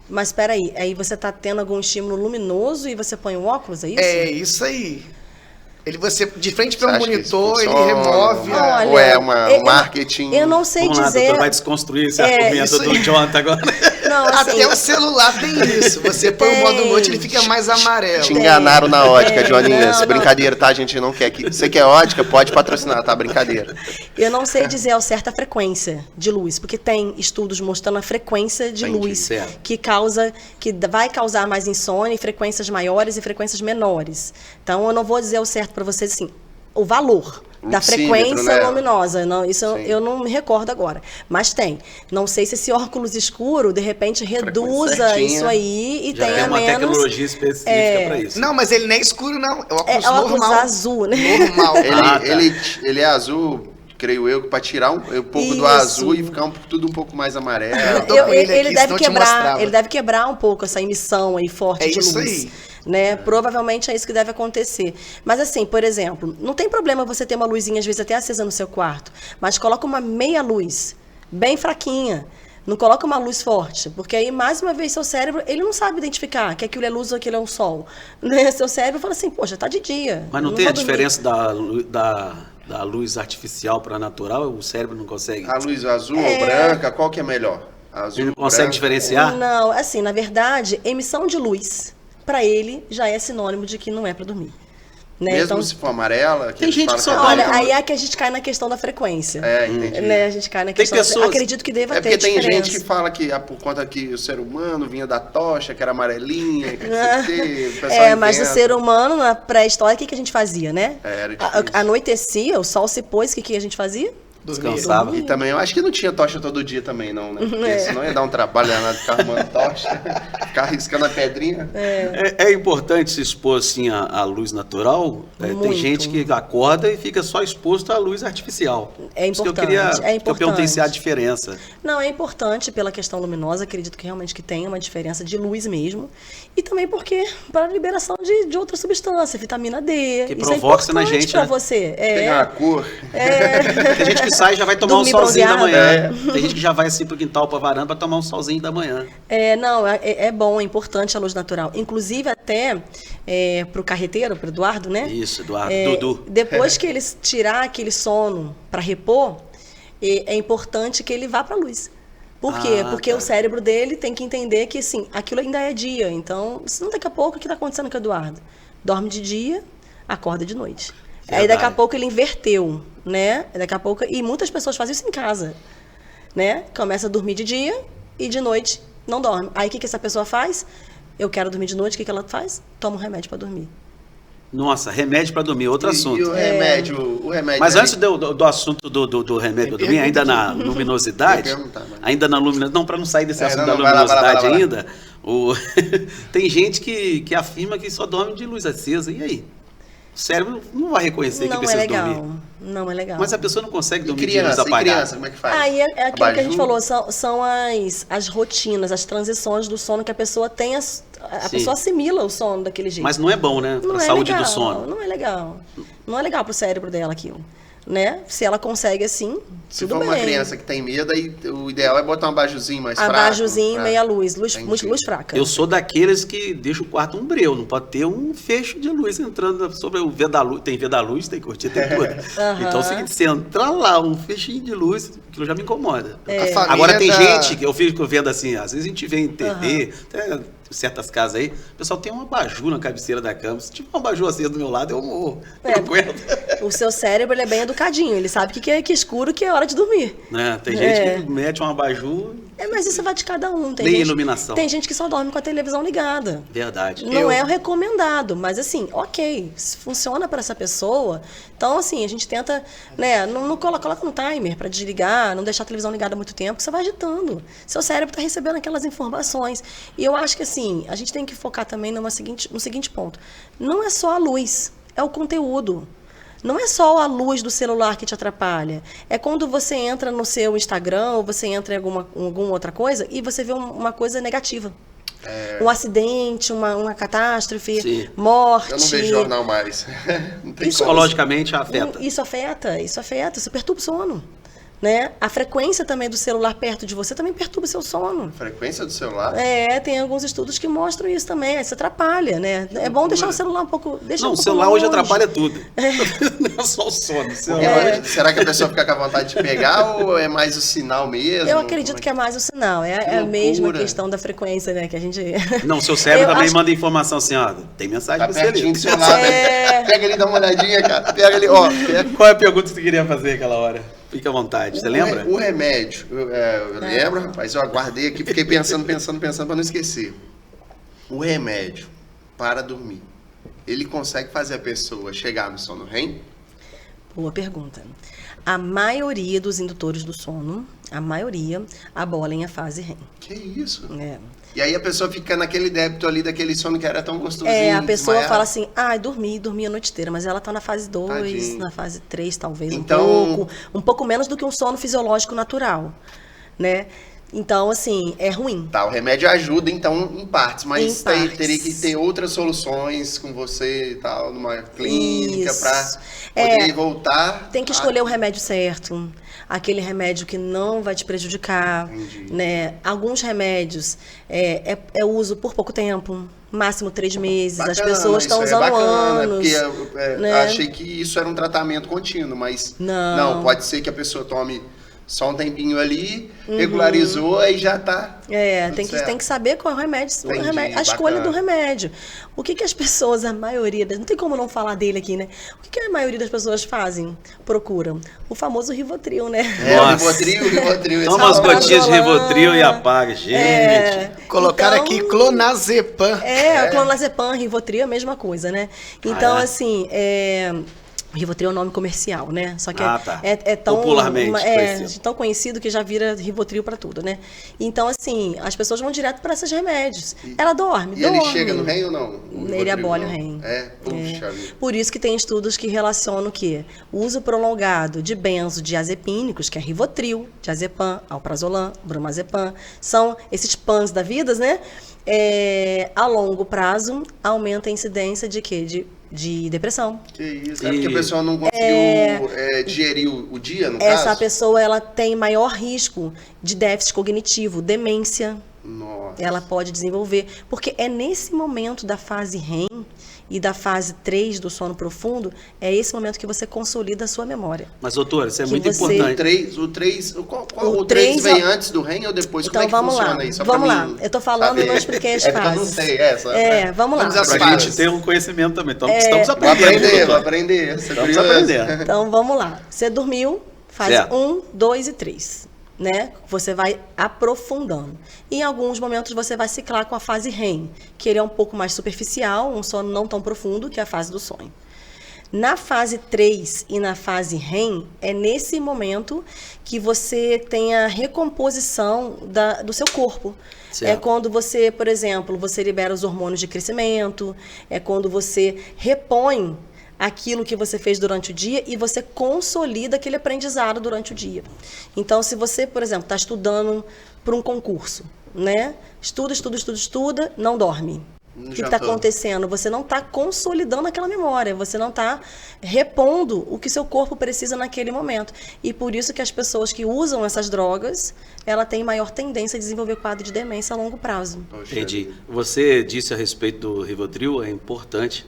Mas peraí, aí você tá tendo algum estímulo luminoso e você põe o óculos, é isso? É isso aí. Você, de frente Você para o acha que isso monitor, ele funciona? remove a... Olha, Ou é um eu- marketing? Eu não sei vamos lá, dizer. doutor, vai desconstruir esse argumento isso do aí. Jonathan agora. Não, assim, Até o celular tem isso. Você põe o modo noite, ele fica mais amarelo. Te enganaram na ótica, Joaninha. Não. Brincadeira, tá? A gente não quer que... Você quer ótica, pode patrocinar, tá? Brincadeira. eu não sei dizer ao certo a frequência de luz, porque tem estudos mostrando a frequência de Entendi, luz certo. que vai causar mais insônia, frequências maiores e frequências menores. Então, eu não vou dizer ao certo para vocês assim, o valor da Luxímetro, frequência né? luminosa. Não, isso Sim. eu não me recordo agora. Mas tem. Não sei se esse óculos escuro, de repente, reduza certinha. isso aí e Já tem tenha uma menos... tecnologia específica para isso. Não, mas ele nem é escuro, não. É o óculos É óculos normal. azul, né? Normal. Ele é azul, creio eu, para tirar um pouco do Isso. azul e ficar tudo um pouco mais amarelo. tô com ele aqui, senão eu te mostrava. Ele deve quebrar um pouco essa emissão aí forte É de isso luz. aí. Né? Provavelmente é isso que deve acontecer. Mas assim, por exemplo, não tem problema você ter uma luzinha, às vezes até acesa no seu quarto, mas coloca uma meia luz, bem fraquinha. Não coloca uma luz forte, porque aí, mais uma vez, seu cérebro, ele não sabe identificar que aquilo é luz ou aquilo é um sol. Né? Seu cérebro fala assim, poxa, tá de dia. Mas não tem a vou dormir. diferença da luz artificial para natural? O cérebro não consegue. A luz azul ou branca, qual que é melhor? Azul, Ele não consegue branca? diferenciar? Não, assim, na verdade, emissão de luz, para ele, já é sinônimo de que não é para dormir. Né? Mesmo Então, se for amarela? Tem gente que só é olha, branca. aí é que a gente cai na questão da frequência. É, entendi. Né? A gente cai na Tem questão da pessoas- acredito que deva É ter porque tem diferença. gente que fala que por conta que o ser humano vinha da tocha, que era amarelinha, que não sei o quê, o pessoal Mas o inventa. ser humano, na pré-história, o que a gente fazia, né? Era difícil. Anoitecia, o sol se pôs, o que a gente fazia? Descansava. E também, eu acho que não tinha tocha todo dia também, não, né? Porque É. senão ia dar um trabalho danado ficar arrumando tocha, ficar riscando a pedrinha. É importante se expor assim à luz natural? Tem Muito. gente que acorda e fica só exposto à luz artificial. É Por isso importante, que eu é queria que eu importante. perguntei se há diferença. Não, é importante pela questão luminosa, acredito que realmente que tenha uma diferença de luz mesmo. E também porque para a liberação de outra substância, vitamina D. Que isso provoca é na importante gente, para né? você. Pegar a cor. Tem gente que sai e já vai tomar um Dormir solzinho da bronzeado. manhã. Tem gente que já vai assim pro quintal, pra varanda, pra tomar um solzinho da manhã. Não, é bom, é importante a luz natural. Inclusive até para o carreteiro, para o Eduardo, né? Isso, Eduardo, Dudu. Depois que ele tirar aquele sono para repor, é importante que ele vá para a luz. Por quê? Porque tá. o cérebro dele tem que entender que assim, aquilo ainda é dia. Então, senão daqui a pouco o que está acontecendo com o Eduardo? Dorme de dia, acorda de noite. Aí daqui a Verdade. pouco ele inverteu, né? Daqui a pouco, e muitas pessoas fazem isso em casa, né? Começa a dormir de dia e de noite não dorme. Aí o que essa pessoa faz? Eu quero dormir de noite, o que ela faz? Toma um remédio para dormir. Nossa, remédio pra dormir, outro E assunto. o remédio, Mas ali- antes do assunto do remédio pra dormir, ainda na luminosidade, Eu ia perguntar, mas- ainda na luminosidade, não, para não sair desse assunto não, da vai lá, luminosidade vai lá. ainda, tem gente que afirma que só dorme de luz acesa, e aí? O cérebro não vai reconhecer que Não é precisa legal. dormir. Não é legal. Mas a pessoa não consegue E dormir de luz criança, apagada. como é que faz? Aí é aquilo que a gente Abajur? falou, são as rotinas, as transições do sono que a pessoa tem, a Sim. pessoa assimila o sono daquele jeito. Mas não é bom, né? Não Para a é saúde legal, do sono. Não é legal. Não é legal pro cérebro dela aquilo. Né? Se ela consegue assim, Se tudo for uma bem. criança que tem medo, aí o ideal é botar um abajuzinho mais fraco. Abajuzinho, né? meia luz, Entendi. luz fraca. Eu sou daqueles que deixa o quarto um breu, não pode ter um fecho de luz entrando sobre o veda-luz. Tem veda-luz, tem cortina, tem tudo. Então é o seguinte, se entrar lá um fechinho de luz, aquilo já me incomoda. A família Agora tem da- gente que eu fico vendo assim, às vezes a gente vê em TV, até certas casas aí, o pessoal tem um abajur na cabeceira da cama. Se tiver um abajur assim do meu lado, eu morro. É. Eu aguento. O seu cérebro ele é bem educadinho, ele sabe que é escuro, que é hora de dormir. Né? Tem gente que mete um abajur, Mas isso vai de cada um. Tem nem gente, iluminação. Tem gente que só dorme com a televisão ligada. Verdade. Não é o recomendado, mas assim, ok, se funciona para essa pessoa. Então, assim, a gente tenta, né, não coloca no timer para desligar, não deixar a televisão ligada muito tempo, que você vai agitando. Seu cérebro está recebendo aquelas informações. E eu acho que, assim, a gente tem que focar também no seguinte ponto. Não é só a luz, é o conteúdo. Não é só a luz do celular que te atrapalha. É quando você entra no seu Instagram ou você entra em alguma outra coisa e você vê uma coisa negativa. Um acidente, uma catástrofe, Sim. morte. Eu não vejo jornal mais. Não tem como. Psicologicamente afeta. Isso afeta, isso perturba o sono. né? A frequência também do celular perto de você também perturba o seu sono. Frequência do celular? Tem alguns estudos que mostram isso também, isso atrapalha, né? É bom deixar o celular um pouco... Não, o celular hoje atrapalha tudo. Não é só o sono. Será que a pessoa fica com a vontade de pegar ou é mais o sinal mesmo? Eu acredito que é mais o sinal, é a mesma questão da frequência, né? Que a gente... Não, seu cérebro também manda informação assim, ó, tem mensagem pra você ali. Do celular, pega ali, dá uma olhadinha, cara. Pega ali, ó. Qual é a pergunta que você queria fazer aquela hora? Fica à vontade, você lembra? O remédio, eu lembro, rapaz, eu aguardei aqui, fiquei pensando pra não esquecer. O remédio para dormir, ele consegue fazer a pessoa chegar no sono REM? Boa pergunta. A maioria dos indutores do sono, a maioria, abolem a fase REM. Que isso? E aí a pessoa fica naquele débito ali daquele sono que era tão gostosinho. A pessoa fala assim, dormi a noite inteira, mas ela tá na fase 2, na fase 3 talvez, então, um pouco menos do que um sono fisiológico natural, né? Então, assim, é ruim. Tá, o remédio ajuda, então, em partes, mas teria que ter outras soluções com você e tal, numa clínica, pra poder voltar. Tem que escolher o remédio certo, aquele remédio que não vai te prejudicar, né? Alguns remédios é uso por pouco tempo, máximo 3 meses, bacana, as pessoas estão usando anos. Porque eu achei que isso era um tratamento contínuo, mas não, pode ser que a pessoa tome só um tempinho ali, regularizou e já tá. Tem que saber qual é o remédio, a escolha do remédio. O que as pessoas, a maioria, não tem como não falar dele aqui, né? O que a maioria das pessoas fazem? Procuram o famoso Rivotril, né? O Rivotril. Toma umas gotinhas de Rivotril e apaga, gente. Colocaram aqui clonazepam. O clonazepam, Rivotril é a mesma coisa, né? Então, assim, o Rivotril é o nome comercial, né? Só que é tão popularmente tão conhecido que já vira Rivotril para tudo, né? Então, assim, as pessoas vão direto para esses remédios. Ela dorme. Ele chega no REM ou não? Ele abole o REM. Puxa vida. Por isso que tem estudos que relacionam o quê? O uso prolongado de benzodiazepínicos, que é Rivotril, diazepam, alprazolam, bromazepam, são esses PANs da vida, né? A longo prazo aumenta a incidência de quê? De depressão. Que isso, porque a pessoa não conseguiu digerir o dia, no caso? Essa pessoa, ela tem maior risco de déficit cognitivo, demência. Nossa. Ela pode desenvolver, porque é nesse momento da fase REM e da fase 3 do sono profundo, é esse momento que você consolida a sua memória. Mas, doutora, isso é muito importante. O 3 vem antes do REM ou depois? Então, como é que funciona isso? Vamos lá. Eu tô falando e não expliquei as fases. Eu não sei vamos lá. Pra gente ter um conhecimento também. Então, estamos aprendendo. Vou aprender. Estamos aprendendo. Então, vamos lá. Você dormiu, fase 1, 2 e 3. Né? Você vai aprofundando. Em alguns momentos você vai ciclar com a fase REM, que ele é um pouco mais superficial, um sono não tão profundo, que é a fase do sonho. Na fase 3 e na fase REM, é nesse momento que você tem a recomposição do seu corpo. Certo. É quando você, por exemplo, você libera os hormônios de crescimento, é quando você repõe aquilo que você fez durante o dia e você consolida aquele aprendizado durante o dia. Então, se você, por exemplo, está estudando para um concurso, né? Estuda, não dorme. O que está acontecendo? Você não está consolidando aquela memória, você não está repondo o que seu corpo precisa naquele momento. E por isso que as pessoas que usam essas drogas, ela tem maior tendência a desenvolver quadro de demência a longo prazo. Entendi. Você disse a respeito do Rivotril, é importante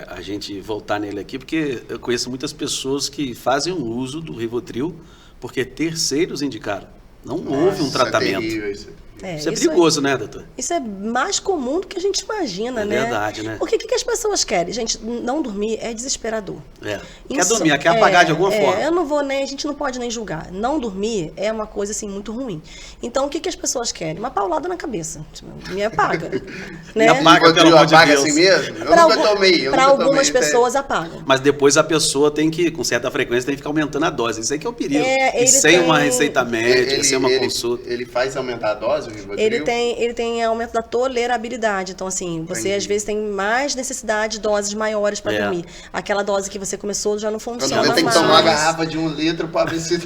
a gente voltar nele aqui, porque eu conheço muitas pessoas que fazem o uso do Rivotril porque terceiros indicaram. Não houve um tratamento. Isso é perigoso, né, doutor? Isso é mais comum do que a gente imagina, né? É verdade, né? Porque o que as pessoas querem? Gente, não dormir é desesperador. Quer dormir, quer apagar de alguma forma. A gente não pode nem julgar. Não dormir é uma coisa, assim, muito ruim. Então, o que as pessoas querem? Uma paulada na cabeça. Me apaga. Né? Me apaga, pelo amor de Deus. Assim mesmo? Eu nunca tomei. Para algumas pessoas, apagam. Mas depois a pessoa tem que, com certa frequência, tem que ficar aumentando a dose. Isso aí que é o perigo. E sem uma receita médica, sem uma consulta. Ele faz aumentar a dose? Ele tem aumento da tolerabilidade. Então, assim, você às vezes tem mais necessidade de doses maiores para dormir. Aquela dose que você começou já não funciona mais. Você tem que tomar uma garrafa de 1 litro para ver se...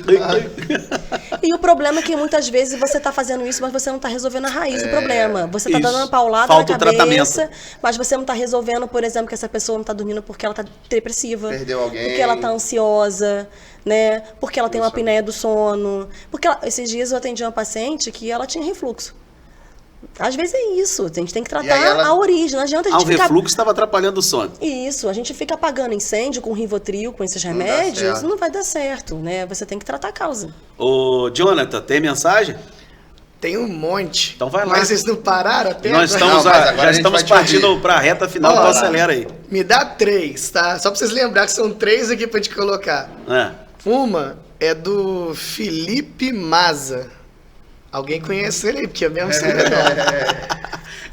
E o problema é que muitas vezes você está fazendo isso, mas você não está resolvendo a raiz do problema. Você está dando uma paulada na cabeça, mas você não está resolvendo, por exemplo, que essa pessoa não está dormindo porque ela está depressiva. Perdeu alguém. Porque ela está ansiosa, né? Porque ela tem uma apneia do sono. Porque esses dias eu atendi uma paciente que ela tinha refluxo. Às vezes é isso, a gente tem que tratar a origem, não adianta a gente o refluxo estava atrapalhando o sono. Isso, a gente fica apagando incêndio com Rivotril, com esses remédios, não vai dar certo, né? Você tem que tratar a causa. Ô, Jonathan, tem mensagem? Tem um monte. Então vai lá. Mas vocês não pararam até Nós agora? estamos, já estamos partindo para a reta final, então acelera aí. Me dá 3, tá? Só pra vocês lembrarem que são 3 aqui pra te colocar. Uma é do Felipe Maza. Alguém conhece ele aí, porque é mesmo sobrenome.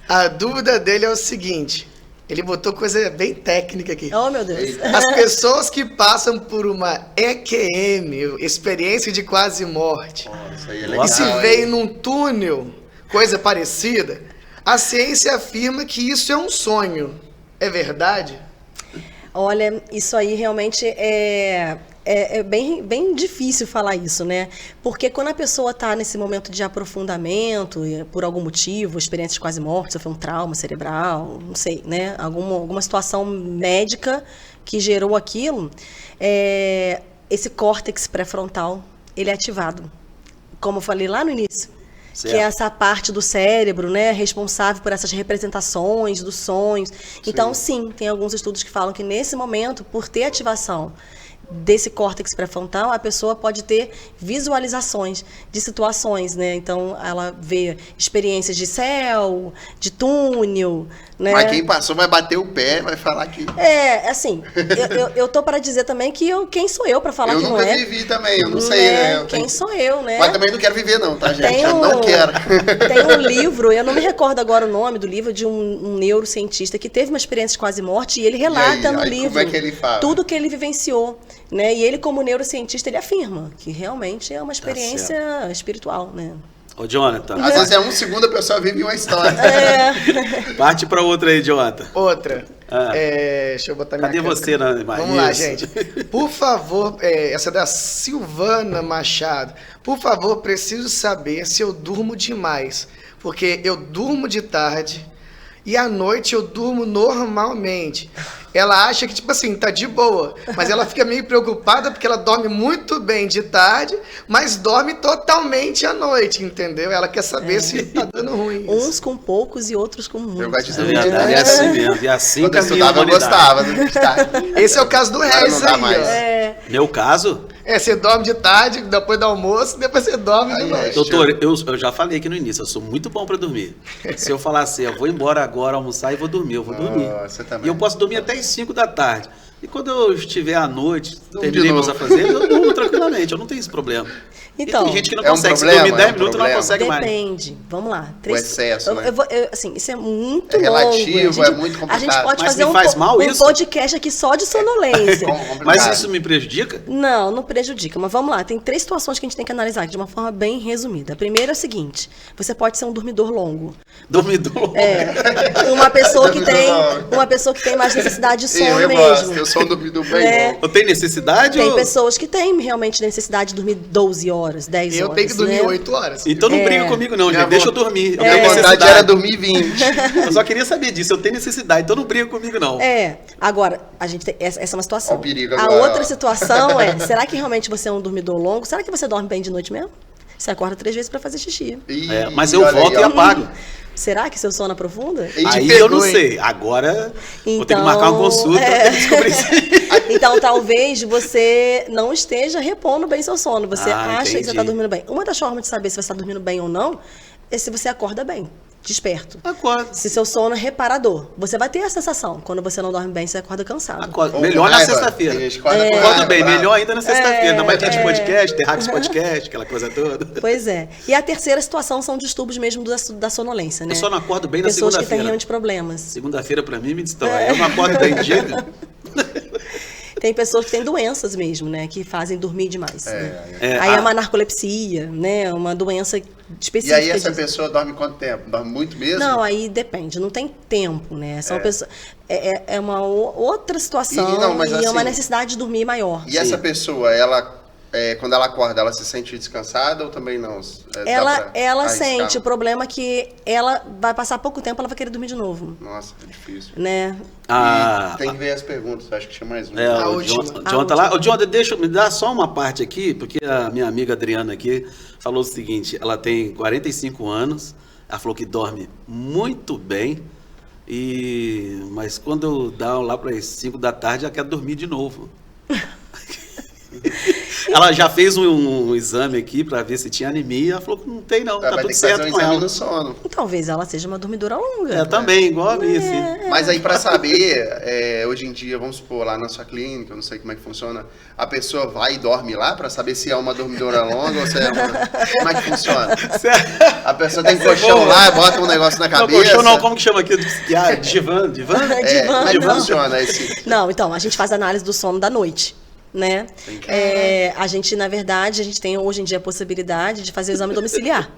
A dúvida dele é o seguinte: ele botou coisa bem técnica aqui. Oh, meu Deus. As pessoas que passam por uma EQM, experiência de quase morte, isso aí é legal, e se veem num túnel, coisa parecida, a ciência afirma que isso é um sonho. É verdade? Olha, isso aí realmente é bem difícil falar isso, né? Porque quando a pessoa está nesse momento de aprofundamento, por algum motivo, experiência de quase morte, foi um trauma cerebral, não sei, né? Alguma situação médica que gerou aquilo, esse córtex pré-frontal, ele é ativado. Como eu falei lá no início. Certo. Que é essa parte do cérebro, né, responsável por essas representações dos sonhos. Então, sim, tem alguns estudos que falam que nesse momento, por ter ativação desse córtex pré-frontal, a pessoa pode ter visualizações de situações, né? Então, ela vê experiências de céu, de túnel, né? Mas quem passou vai bater o pé, vai falar que... Assim, eu tô para dizer também que quem sou eu para falar que não é? Eu nunca vivi também, eu não sei, né? Quem sou eu, né? Mas também não quero viver não, tá, gente? Eu não quero. Tem um livro, eu não me recordo agora o nome do livro, de um neurocientista que teve uma experiência de quase morte e ele relata no livro como é que ele fala? Tudo que ele vivenciou, né? E ele, como neurocientista, ele afirma que realmente é uma experiência espiritual, né? Ô, Jonathan. Às vezes é um segundo a pessoa vive uma história. Parte para outra aí, Jonathan. Outra. Deixa eu botar minha Cadê você, Maria? Vamos lá, gente. Por favor, essa é da Silvana Machado. Por favor, preciso saber se eu durmo demais. Porque eu durmo de tarde e à noite eu durmo normalmente. Ela acha que, tipo assim, tá de boa, mas ela fica meio preocupada porque ela dorme muito bem de tarde, mas dorme totalmente à noite, entendeu? Ela quer saber se tá dando ruim. Uns com poucos e outros com muitos. Eu gosto de dormir de tarde. É assim mesmo, e assim quando eu estudava eu gostava de tarde. Esse é o caso do Regis aí, mais. Meu caso? Você dorme de tarde, depois do almoço, depois você dorme de noite. Doutor, eu já falei aqui no início, eu sou muito bom para dormir. Se eu falar assim, eu vou embora agora almoçar e vou dormir, eu vou dormir. E eu posso dormir até às 5 da tarde. E quando eu estiver à noite, terminei meus afazeres, eu durmo tranquilamente, eu não tenho esse problema. Então, e tem gente que não consegue, se dormir 10 minutos não consegue mais. Depende, vamos lá. O excesso, né? Assim, isso é muito relativo, longo. É muito complicado. A gente pode mas fazer um podcast aqui só de sonolência. Mas isso me prejudica? Não prejudica. Mas vamos lá, tem 3 situações que a gente tem que analisar aqui de uma forma bem resumida. A primeira é a seguinte: você pode ser um dormidor longo. Dormidor? Uma pessoa que tem mais necessidade de sono mesmo. Eu sou um dormidor bem longo. Eu tenho necessidade? Tem pessoas que têm realmente necessidade de dormir 12 horas, 10 horas. Eu tenho que dormir 8 horas. Então não briga comigo não, gente. Deixa eu dormir. Minha vontade era dormir 20. Eu só queria saber disso. Eu tenho necessidade, então não briga comigo não. Agora, a gente tem, essa é uma situação. A outra situação será que realmente você é um dormidor longo? Será que você dorme bem de noite mesmo? Você acorda 3 vezes para fazer xixi. Mas eu volto e apago. Será que seu sono aprofunda? Aí eu não sei. Agora vou ter que marcar uma consulta para descobrir isso. Então, talvez você não esteja repondo bem seu sono. Você acha que você está dormindo bem. Uma das formas de saber se você está dormindo bem ou não é se você acorda bem, desperto. Acorda. Se seu sono é reparador. Você vai ter a sensação. Quando você não dorme bem, você acorda cansado. Acorda. Melhor na sexta-feira. Acorda bem, melhor ainda na sexta-feira. Ainda mais dia de podcast, Terráqueos Podcast, aquela coisa toda. Pois é. E a terceira situação são distúrbios mesmo da sonolência, né? Eu só não acordo bem na segunda-feira. Pessoas que têm realmente problemas. Segunda-feira, pra mim, me destrói. Eu não acordo bem de jeito. Tem pessoas que têm doenças mesmo, né? Que fazem dormir demais. Aí é uma narcolepsia, né? Uma doença específica. E aí essa pessoa dorme quanto tempo? Dorme muito mesmo? Não, aí depende. Não tem tempo, né? São pessoas... É uma outra situação mas e é uma assim, necessidade de dormir maior. E essa pessoa, ela quando ela acorda, ela se sente descansada ou também não? Ela sente. O problema é que ela vai passar pouco tempo, ela vai querer dormir de novo. Nossa, é difícil. Né? Tem que ver as perguntas, acho que tinha mais uma. A última. John tá lá. Ô, John, me dá só uma parte aqui, porque a minha amiga Adriana aqui falou o seguinte, ela tem 45 anos, ela falou que dorme muito bem, mas quando dá lá para as 5 da tarde, ela quer dormir de novo. Ela já fez um exame aqui para ver se tinha anemia. Ela falou que não tem, não. Tá tudo certo com ela. No sono. Talvez ela seja uma dormidora longa. Também, igual a mim, assim. Mas aí, para saber, hoje em dia, vamos supor, lá na sua clínica, eu não sei como é que funciona, a pessoa vai e dorme lá para saber se é uma dormidora longa ou se é uma... Como é que funciona? A pessoa tem colchão lá, bota um negócio na cabeça. Não, colchão não, como que chama aqui? Divã? Como é que funciona esse? Não, então, a gente faz análise do sono da noite. Né? A gente, na verdade, a gente tem hoje em dia a possibilidade de fazer o exame domiciliar.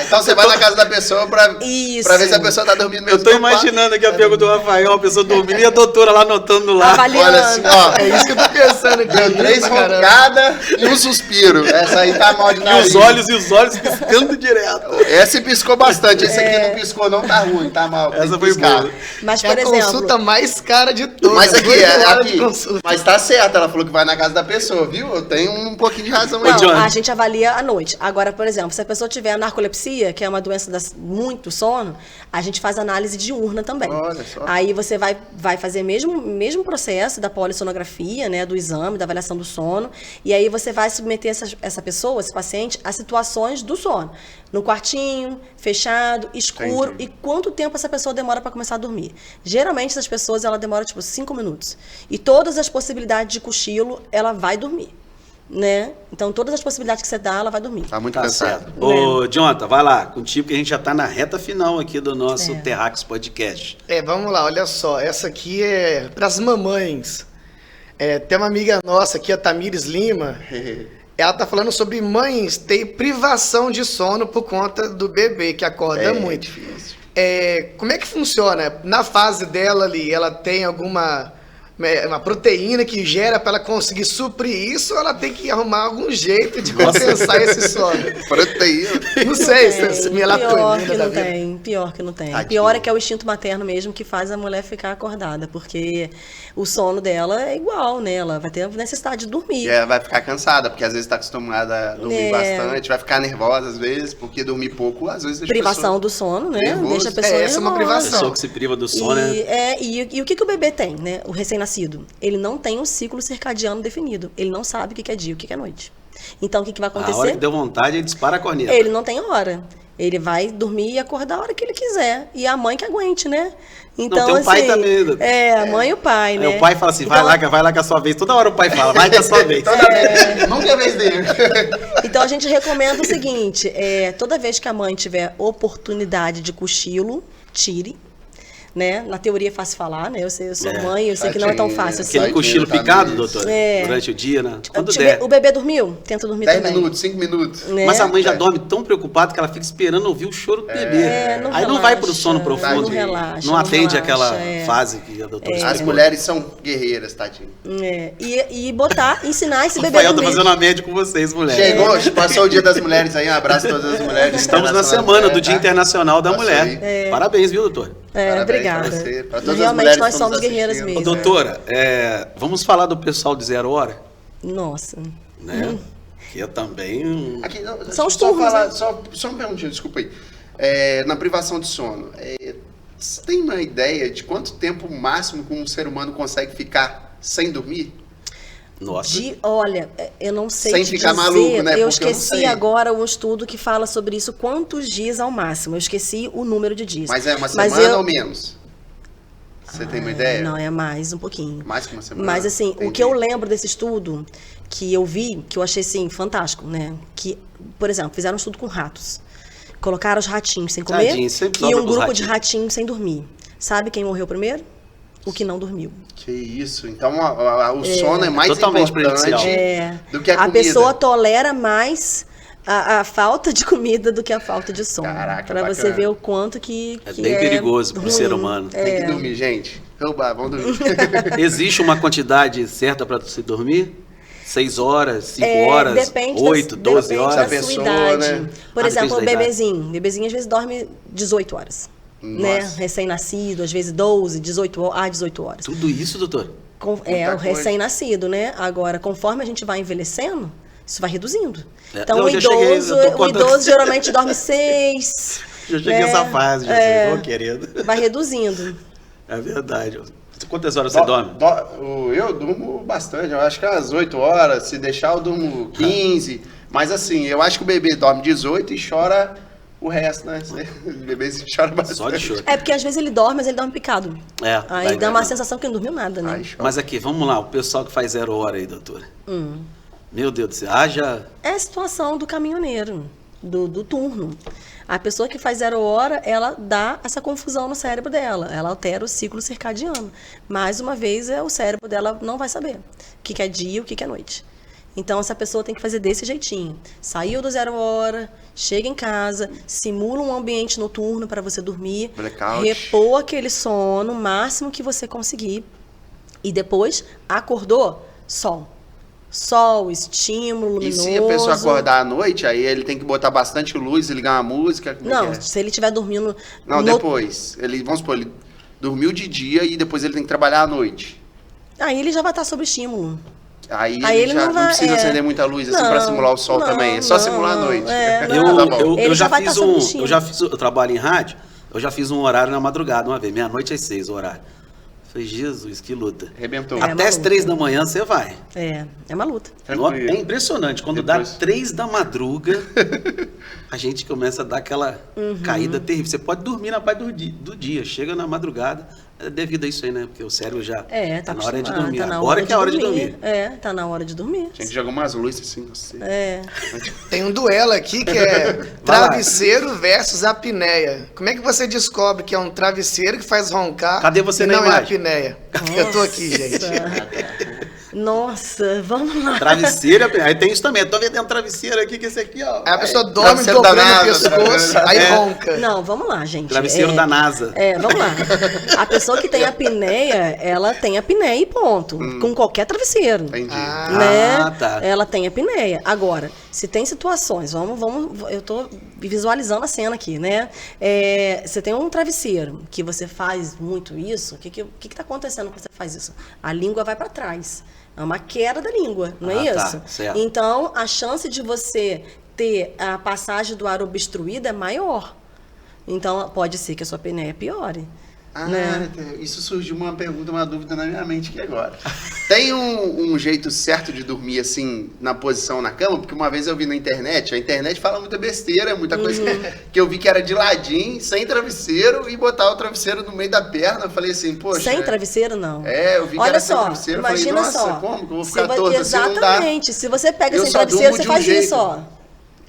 Então você vai na casa da pessoa pra ver se a pessoa tá dormindo mesmo. Eu tô imaginando aqui a pergunta do Rafael, a pessoa dormindo e a doutora lá anotando lá. Avaliando. Olha assim, ó. É isso que eu tô pensando aqui. Deu 3 roncadas e um suspiro. Essa aí tá mal de nariz. E os olhos piscando direto. Esse piscou bastante. Esse aqui não piscou, não tá ruim, tá mal. Essa foi boa. Mas, por exemplo, a consulta mais cara de todas. Mas aqui, mas tá certo, ela falou que vai na casa da pessoa, viu? Eu tenho um pouquinho de razão aí. Não, a gente avalia à noite. Agora, por exemplo, se a pessoa tiver narcolepsia, que é uma doença muito sono, a gente faz análise diurna também. Olha só. Aí você vai fazer mesmo processo da polissonografia, né, do exame, da avaliação do sono, e aí você vai submeter essa pessoa, esse paciente, a situações do sono. No quartinho, fechado, escuro. Entendi. E quanto tempo essa pessoa demora para começar a dormir? Geralmente, essas pessoas, ela demora, 5 minutos. E todas as possibilidades de cochilo, ela vai dormir. Né? Então, todas as possibilidades que você dá, ela vai dormir. Tá muito cansado. Ô, Jonathan, vai lá, contigo, que a gente já tá na reta final aqui do nosso Terráqueos Podcast. Vamos lá, olha só. Essa aqui é pras mamães. Tem uma amiga nossa aqui, a Tamires Lima. Ela tá falando sobre mães ter privação de sono por conta do bebê, que acorda muito. Difícil. Como é que funciona? Na fase dela ali, ela tem alguma uma proteína que gera para ela conseguir suprir isso, ou ela tem que arrumar algum jeito de compensar esse sono? Proteína? Não sei, se melatonina da vida. Pior que não tem. Tadinho. Pior é que é o instinto materno mesmo que faz a mulher ficar acordada, porque o sono dela é igual, né? Ela vai ter a necessidade de dormir. E ela vai ficar cansada, porque às vezes está acostumada a dormir bastante, vai ficar nervosa às vezes, porque dormir pouco, às vezes deixa privação do sono, né? nervoso. Deixa a pessoa Essa é uma nervosa. privação. A pessoa que se priva do sono, né? E o que o bebê tem, né? O recém-nascido? Ele não tem um ciclo circadiano definido. Ele não sabe o que é dia e o que é noite. Então, o que vai acontecer? A hora que deu vontade, ele dispara a corneta. Ele não tem hora. Ele vai dormir e acordar a hora que ele quiser. E a mãe que aguente, né? Então, não, tem o pai também. A mãe e o pai, né? O pai fala assim, vai lá que é a sua vez. Toda hora o pai fala, vai que é a sua vez. Toda vez. Nunca é vez dele. Então, a gente recomenda o seguinte, toda vez que a mãe tiver oportunidade de cochilo, tire. Né? Na teoria é fácil falar, né? Eu sou mãe, eu sei que não é tão fácil assim. Aquele cochilo picado, doutor? Durante o dia, né? Quando der. O bebê dormiu? Tenta dormir 10 também. minutos, 5 minutos. Né? Mas a mãe já dorme tão preocupada que ela fica esperando ouvir o choro do bebê. Aí não vai pro sono profundo. Não relaxa. Não atende relaxa, aquela fase que a doutora As explicou. mulheres são guerreiras, tadinho. E ensinar esse O bebê a Rafael tá dormir. fazendo a média com vocês, mulheres. Chegou, passou o dia das mulheres aí, um abraço a todas as mulheres. Estamos na semana do Dia Internacional da Passou Mulher. aí. Parabéns, viu, doutor? Parabéns Obrigada. pra você, pra todas as Realmente mulheres nós que estão somos nos guerreiras assistindo. mesmo. Doutora, vamos falar do pessoal de 0 hora, Nossa. né? Que é também... Aqui, não, São os só turnos, falar, né? só um perguntinho, desculpa aí. Na privação de sono, você tem uma ideia de quanto tempo máximo que um ser humano consegue ficar sem dormir? Nossa. Olha, eu não sei Sem te ficar dizer, maluco, né? Porque eu eu não esqueci sei. agora um estudo que fala sobre isso, quantos dias ao máximo. Eu esqueci o número de dias. Mas é uma semana ou menos? Você tem uma ideia? Não, é mais um pouquinho. Mais que uma semana? Mas assim, Entendi. o que eu lembro desse estudo, que eu vi, que eu achei assim, fantástico, né? Que, por exemplo, fizeram um estudo com ratos. Colocaram os ratinhos sem comer Tadinho, sempre e sobra um pros grupo de ratinhos. ratinhos sem dormir. Sabe quem morreu primeiro? O que não dormiu. Que isso. Então o sono é mais Totalmente importante prejudicial. do que a A comida. pessoa tolera mais a falta de comida do que a falta de sono. Caraca, Pra você bacana. ver o quanto que É bem perigoso pro ruim. ser humano. Tem que dormir, gente. Vamos dormir. Existe uma quantidade certa para se dormir? 6 horas, 5 horas, depende 8, 12 depende horas. da da pessoa, sua idade. né? Por exemplo, o depende da idade. bebezinho. O bebezinho às vezes dorme 18 horas. Né? Nossa. Recém-nascido, às vezes 12, 18 horas. Tudo isso, doutor? É o coisa. recém-nascido, né? Agora, conforme a gente vai envelhecendo, isso vai reduzindo. É, Então, não, o eu já cheguei, idoso, eu tô o contando. idoso geralmente dorme 6. Já cheguei nessa fase, já sei, ô querido. Vai reduzindo. É verdade. Quantas horas você dorme? Eu durmo bastante, eu acho que às 8 horas, se deixar eu durmo 15. Mas assim, eu acho que o bebê dorme 18 e chora o resto, né? O bebê chora bastante. Só de choro. É porque às vezes ele dorme, mas ele dorme picado. É, Aí vai dá uma vendo. sensação que não dormiu nada, né? Ai, chora. Mas aqui, vamos lá, o pessoal que faz 0 hora aí, doutora. Meu Deus do céu, haja... É a situação do caminhoneiro, do turno. A pessoa que faz 0 hora, ela dá essa confusão no cérebro dela. Ela altera o ciclo circadiano. Mais uma vez, o cérebro dela não vai saber o que é dia e o que é noite. Então, essa pessoa tem que fazer desse jeitinho. Saiu do 0 hora, chega em casa, simula um ambiente noturno para você dormir, Blackout. repor aquele sono o máximo que você conseguir. E depois, acordou, sol. Sol, estímulo E luminoso. se a pessoa acordar à noite, aí ele tem que botar bastante luz e ligar uma música? Como é Não, que é? se ele estiver dormindo... Não, no- depois. Vamos supor, ele dormiu de dia e depois ele tem que trabalhar à noite. Aí ele já vai estar sob estímulo. Aí, Aí ele ele já não não vai- precisa é. acender muita luz assim Não, pra simular o sol não, também. É só não, simular à não, noite. é, Eu, não. Tá bom. eu, Ele eu já já vai fiz tá sob um. estímulo. Eu trabalho em rádio, eu já fiz um horário na madrugada uma vez, meia-noite às 6 o horário. Falei, Jesus, que luta. Arrebentou. É, Até as maluco. 3 da manhã você vai. É uma luta. Tranquilo. É impressionante. Quando Depois- dá 3 da madruga, a gente começa a dar aquela caída terrível. Você pode dormir na paz do dia. Chega na madrugada, é devido a isso aí, né? Porque o cérebro já Tá na hora de acostumado, dormir. tá na Agora que é a hora de dormir. Tá na hora de dormir. A gente joga umas luzes assim, não sei. Tem um duelo aqui que é travesseiro versus apneia. Como é que você descobre que é um travesseiro que faz roncar Cadê você e na não é imagem? apneia? Eu tô aqui, gente. Nossa, vamos lá. Travesseiro, aí tem isso também. Eu tô vendendo travesseiro aqui, que esse aqui, ó. Aí a pessoa dorme travesseiro da dobrando o NASA, pescoço, aí É. ronca. Não, vamos lá, gente. Travesseiro da NASA. Vamos lá. A pessoa que tem apneia, ela tem apneia e ponto. Com qualquer travesseiro. Entendi. Né? Ah, tá. Ela tem apneia. Agora, se tem situações, eu tô visualizando a cena aqui, né? Você tem um travesseiro que você faz muito isso, o que tá acontecendo quando você faz isso? A língua vai para trás. É uma queda da língua, não é Ah, tá, isso? certo. Então, a chance de você ter a passagem do ar obstruída é maior. Então, pode ser que a sua apneia piore. né? Isso surgiu uma pergunta, uma dúvida na minha mente aqui agora. Tem um jeito certo de dormir assim, na posição na cama? Porque uma vez eu vi na internet, a internet fala muita besteira, muita coisa que eu vi que era de ladinho, sem travesseiro, e botar o travesseiro no meio da perna. Eu falei assim, poxa... Sem travesseiro, não. Eu vi que Olha era sem só, travesseiro. Eu imagina falei, nossa, só. como que eu vou Se ficar vo- torto assim? Não dá. Exatamente. Se você pega Eu sem só travesseiro, durmo você de um faz jeito. isso, ó.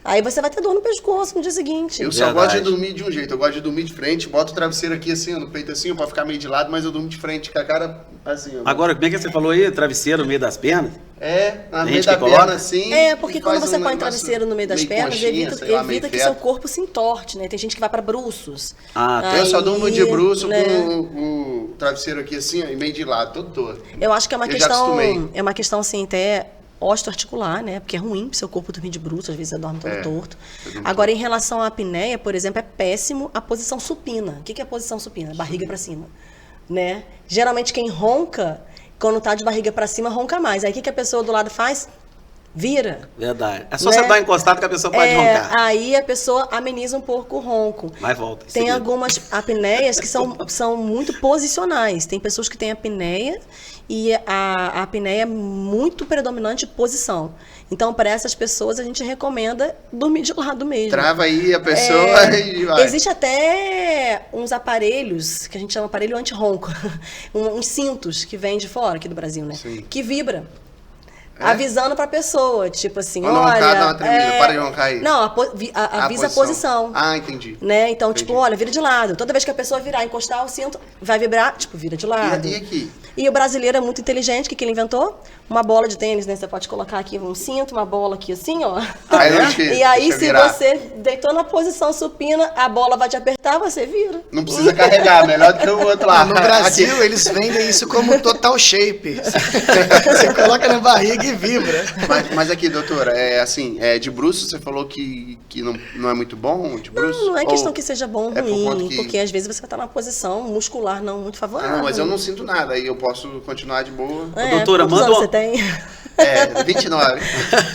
Aí você vai ter dor no pescoço no dia seguinte. Eu só Verdade. gosto de dormir de um jeito, eu gosto de dormir de frente, boto o travesseiro aqui assim, ó, no peito assim, pra ficar meio de lado, mas eu durmo de frente, com a cara assim, ó. Agora, como é que você falou aí? Travesseiro no meio das pernas? Na Tem meio gente da que coloca? perna assim. Porque e quando faz você um põe negócio travesseiro no meio das meio pernas, conchinha, sei lá, meio evita que feto. seu corpo se entorte, né? Tem gente que vai pra bruços. Ah, tá. Eu só durmo de bruço né? com o travesseiro aqui assim, ó, e meio de lado, todo torto. Eu acho que é uma Eu já questão. acostumei. É uma questão assim, até osteoarticular, né? Porque é ruim pro seu corpo dormir de bruço, às vezes você dorme todo torto. Agora, em relação à apneia, por exemplo, é péssimo a posição supina. O que é a posição supina? Barriga pra cima, né? Geralmente quem ronca, quando tá de barriga pra cima, ronca mais. Aí o que a pessoa do lado faz? Vira. Verdade. É só Né? você dar uma encostada que a pessoa pode roncar. Aí a pessoa ameniza um pouco o ronco. Mas volta. em Tem seguida. algumas apneias que são muito posicionais. Tem pessoas que têm apneia e a apneia é muito predominante posição. Então, para essas pessoas, a gente recomenda dormir de lado mesmo. Trava aí a pessoa e vai. Existe até uns aparelhos, que a gente chama aparelho anti-ronco, uns cintos que vêm de fora, aqui do Brasil, né? Sim. Que vibra. Avisando pra pessoa, tipo assim, Quando olha... roncar, dá uma tremida, para de roncar aí. Não, avisa a posição. Ah, entendi. Né? Então, Entendi. tipo, olha, vira de lado. Toda vez que a pessoa virar, encostar o cinto, vai vibrar, tipo, vira de lado. E aqui? E o brasileiro é muito inteligente, o que ele inventou? Uma bola de tênis, né? Você pode colocar aqui um cinto, uma bola aqui assim, ó. E aí, se você deitou na posição supina, a bola vai te apertar, você vira. Não precisa carregar, melhor do que o outro lá. No Brasil, eles vendem isso como total shape. Você coloca na barriga e vibra. Mas aqui, doutora, de bruço você falou que não é muito bom, de bruço? Não é questão que seja bom ou ruim, que... porque às vezes você vai estar numa posição muscular não muito favorável. Não, mas eu não sinto nada, aí eu posso continuar de boa. Doutora, manda você tem? 29.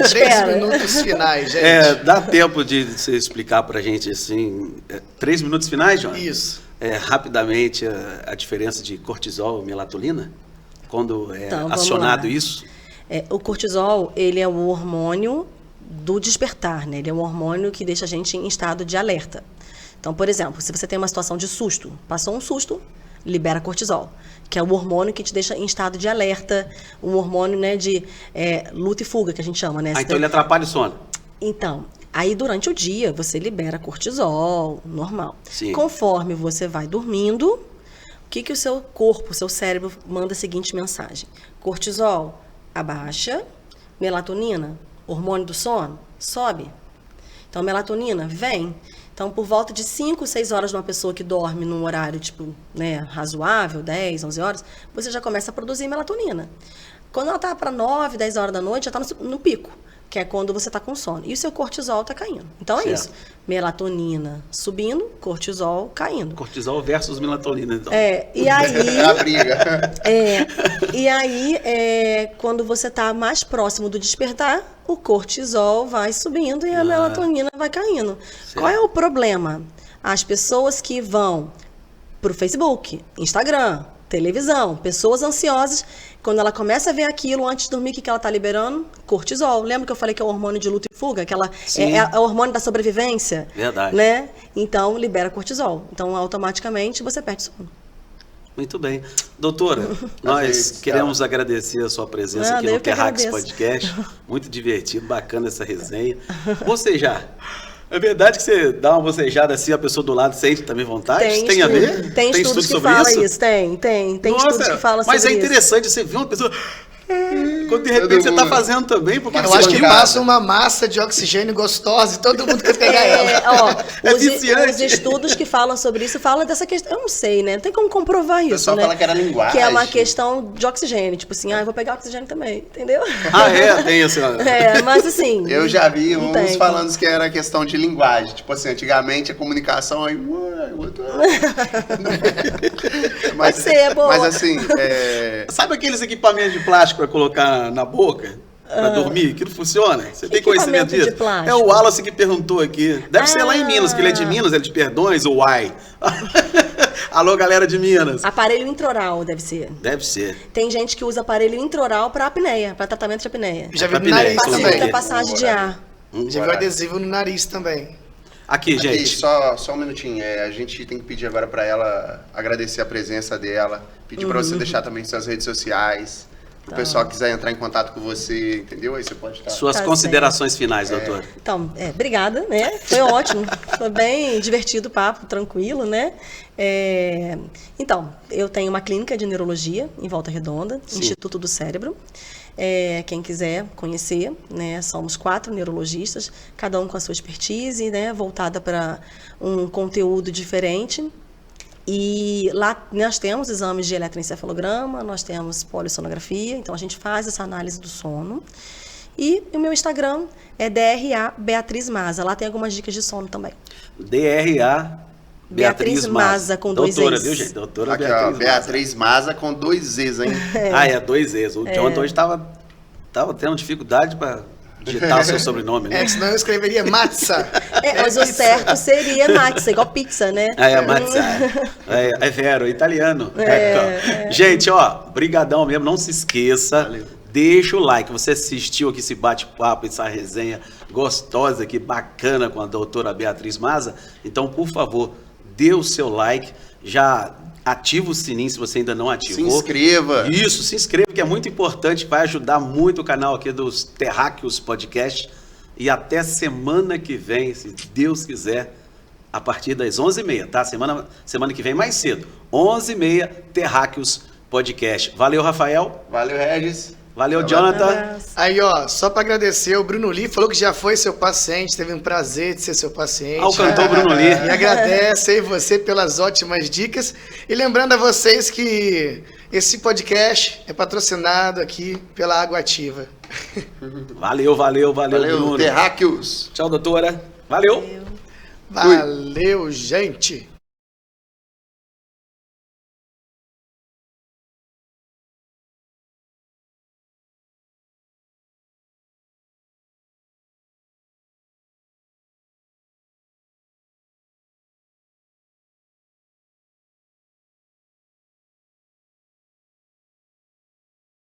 3 minutos finais, gente. Dá tempo de você explicar pra gente, assim, 3 minutos finais, João? Isso. Rapidamente, a diferença de cortisol e melatonina, quando Então, acionado isso? O cortisol, ele é o hormônio do despertar, né? Ele é um hormônio que deixa a gente em estado de alerta. Então, por exemplo, se você tem uma situação de susto, passou um susto, libera cortisol, que é o hormônio que te deixa em estado de alerta, um hormônio, né, de luta e fuga, que a gente chama, né? Então ele atrapalha o sono. Então, aí durante o dia você libera cortisol, normal. Sim. Conforme você vai dormindo, o que o seu corpo, o seu cérebro manda a seguinte mensagem: cortisol abaixa, melatonina, hormônio do sono, sobe. Então, melatonina vem. Então, por volta de 5, 6 horas de uma pessoa que dorme num horário, tipo, né, razoável, 10, 11 horas, você já começa a produzir melatonina. Quando ela tá para 9, 10 horas da noite, já tá no pico, que é quando você tá com sono. E o seu cortisol tá caindo. Então, é isso. Melatonina subindo, cortisol caindo. Cortisol versus melatonina, então. E aí... É a briga. E aí, quando você tá mais próximo do despertar, o cortisol vai subindo e a melatonina vai caindo. Certo. Qual é o problema? As pessoas que vão pro Facebook, Instagram, televisão, pessoas ansiosas, quando ela começa a ver aquilo antes de dormir, o que ela está liberando? Cortisol. Lembra que eu falei que é o hormônio de luta e fuga? Que ela é o hormônio da sobrevivência? Verdade. Né? Então, libera cortisol. Então, automaticamente, você perde sono. Muito bem. Doutora, nós queremos agradecer a sua presença aqui no Terráqueos Podcast. Muito divertido, bacana essa resenha. Bocejar. É verdade que você dá uma bocejada assim, a pessoa do lado sente também vontade? Tem a ver? Tem estudos que falam isso? Tem estudos que falam sobre isso. Mas é interessante você ver uma pessoa... Quando de repente você está fazendo também, porque eu acho que passa uma massa de oxigênio gostosa e todo mundo quer pegar ela. Os estudos que falam sobre isso falam dessa questão. Eu não sei, né? Não tem como comprovar isso. O pessoal fala que era linguagem. Que é uma questão de oxigênio. Tipo assim, eu vou pegar oxigênio também, entendeu? Tem isso. Mas assim. Eu já vi uns falando que era questão de linguagem. Tipo assim, antigamente a comunicação aí. Pode ser, é boa. Mas assim. Sabe aqueles equipamentos de plástico para colocar na boca? Pra dormir, que não funciona? Você tem conhecimento disso? De é o Wallace que perguntou aqui. Deve ser lá em Minas, que ele é de Minas, ele é de Perdões, ou Uai. Alô, galera de Minas. Aparelho intraoral, deve ser. Deve ser. Tem gente que usa aparelho intraoral para apneia, para tratamento de apneia. Já vi no nariz também. Facilita a passagem de ar. Já vi adesivo no nariz também. Aqui, gente. Só um minutinho. A gente tem que pedir agora para ela agradecer a presença dela. Pedir para você deixar também suas redes sociais. O pessoal quiser entrar em contato com você, entendeu? Aí você pode estar... Suas considerações finais, doutora. Então, obrigada, né? Foi ótimo. Foi bem divertido o papo, tranquilo, né? Então, eu tenho uma clínica de neurologia em Volta Redonda, Instituto do Cérebro. Quem quiser conhecer, né? Somos 4 neurologistas, cada um com a sua expertise, né? Voltada para um conteúdo diferente. E lá nós temos exames de eletroencefalograma, nós temos polissonografia, então a gente faz essa análise do sono. E o meu Instagram é DRA Beatriz Maza, lá tem algumas dicas de sono também. DRA Beatriz Maza com 2 doutora, Z's. Viu, gente? Doutora aqui, Beatriz Maza com 2 Z's, hein? 2 Z's. O John hoje estava tendo dificuldade para digitar o seu sobrenome, né? Senão eu escreveria Matza. Mas o certo seria Matza, igual pizza, né? Matza. É vero, italiano. Gente, brigadão mesmo, não se esqueça. Valeu. Deixa o like. Você assistiu aqui esse bate-papo, essa resenha gostosa aqui, bacana com a doutora Beatriz Maza. Então, por favor, dê o seu like. Já ativa o sininho se você ainda não ativou. Se inscreva. Isso, se inscreva, que é muito importante, vai ajudar muito o canal aqui dos Terráqueos Podcast. E até semana que vem, se Deus quiser, a partir das 11h30, tá? Semana que vem mais cedo, 11h30, Terráqueos Podcast. Podcast. Valeu, Rafael. Valeu, Regis. Valeu, Valeu. Jonathan. Aí, ó, só para agradecer, o Bruno Lee falou que já foi seu paciente, teve um prazer de ser seu paciente. Ao cantor Bruno Lee. E agradece aí você pelas ótimas dicas. E lembrando a vocês que esse podcast é patrocinado aqui pela Água Ativa. Valeu, Valeu, Bruno. Terráqueos. Tchau, doutora. Valeu. Valeu, gente!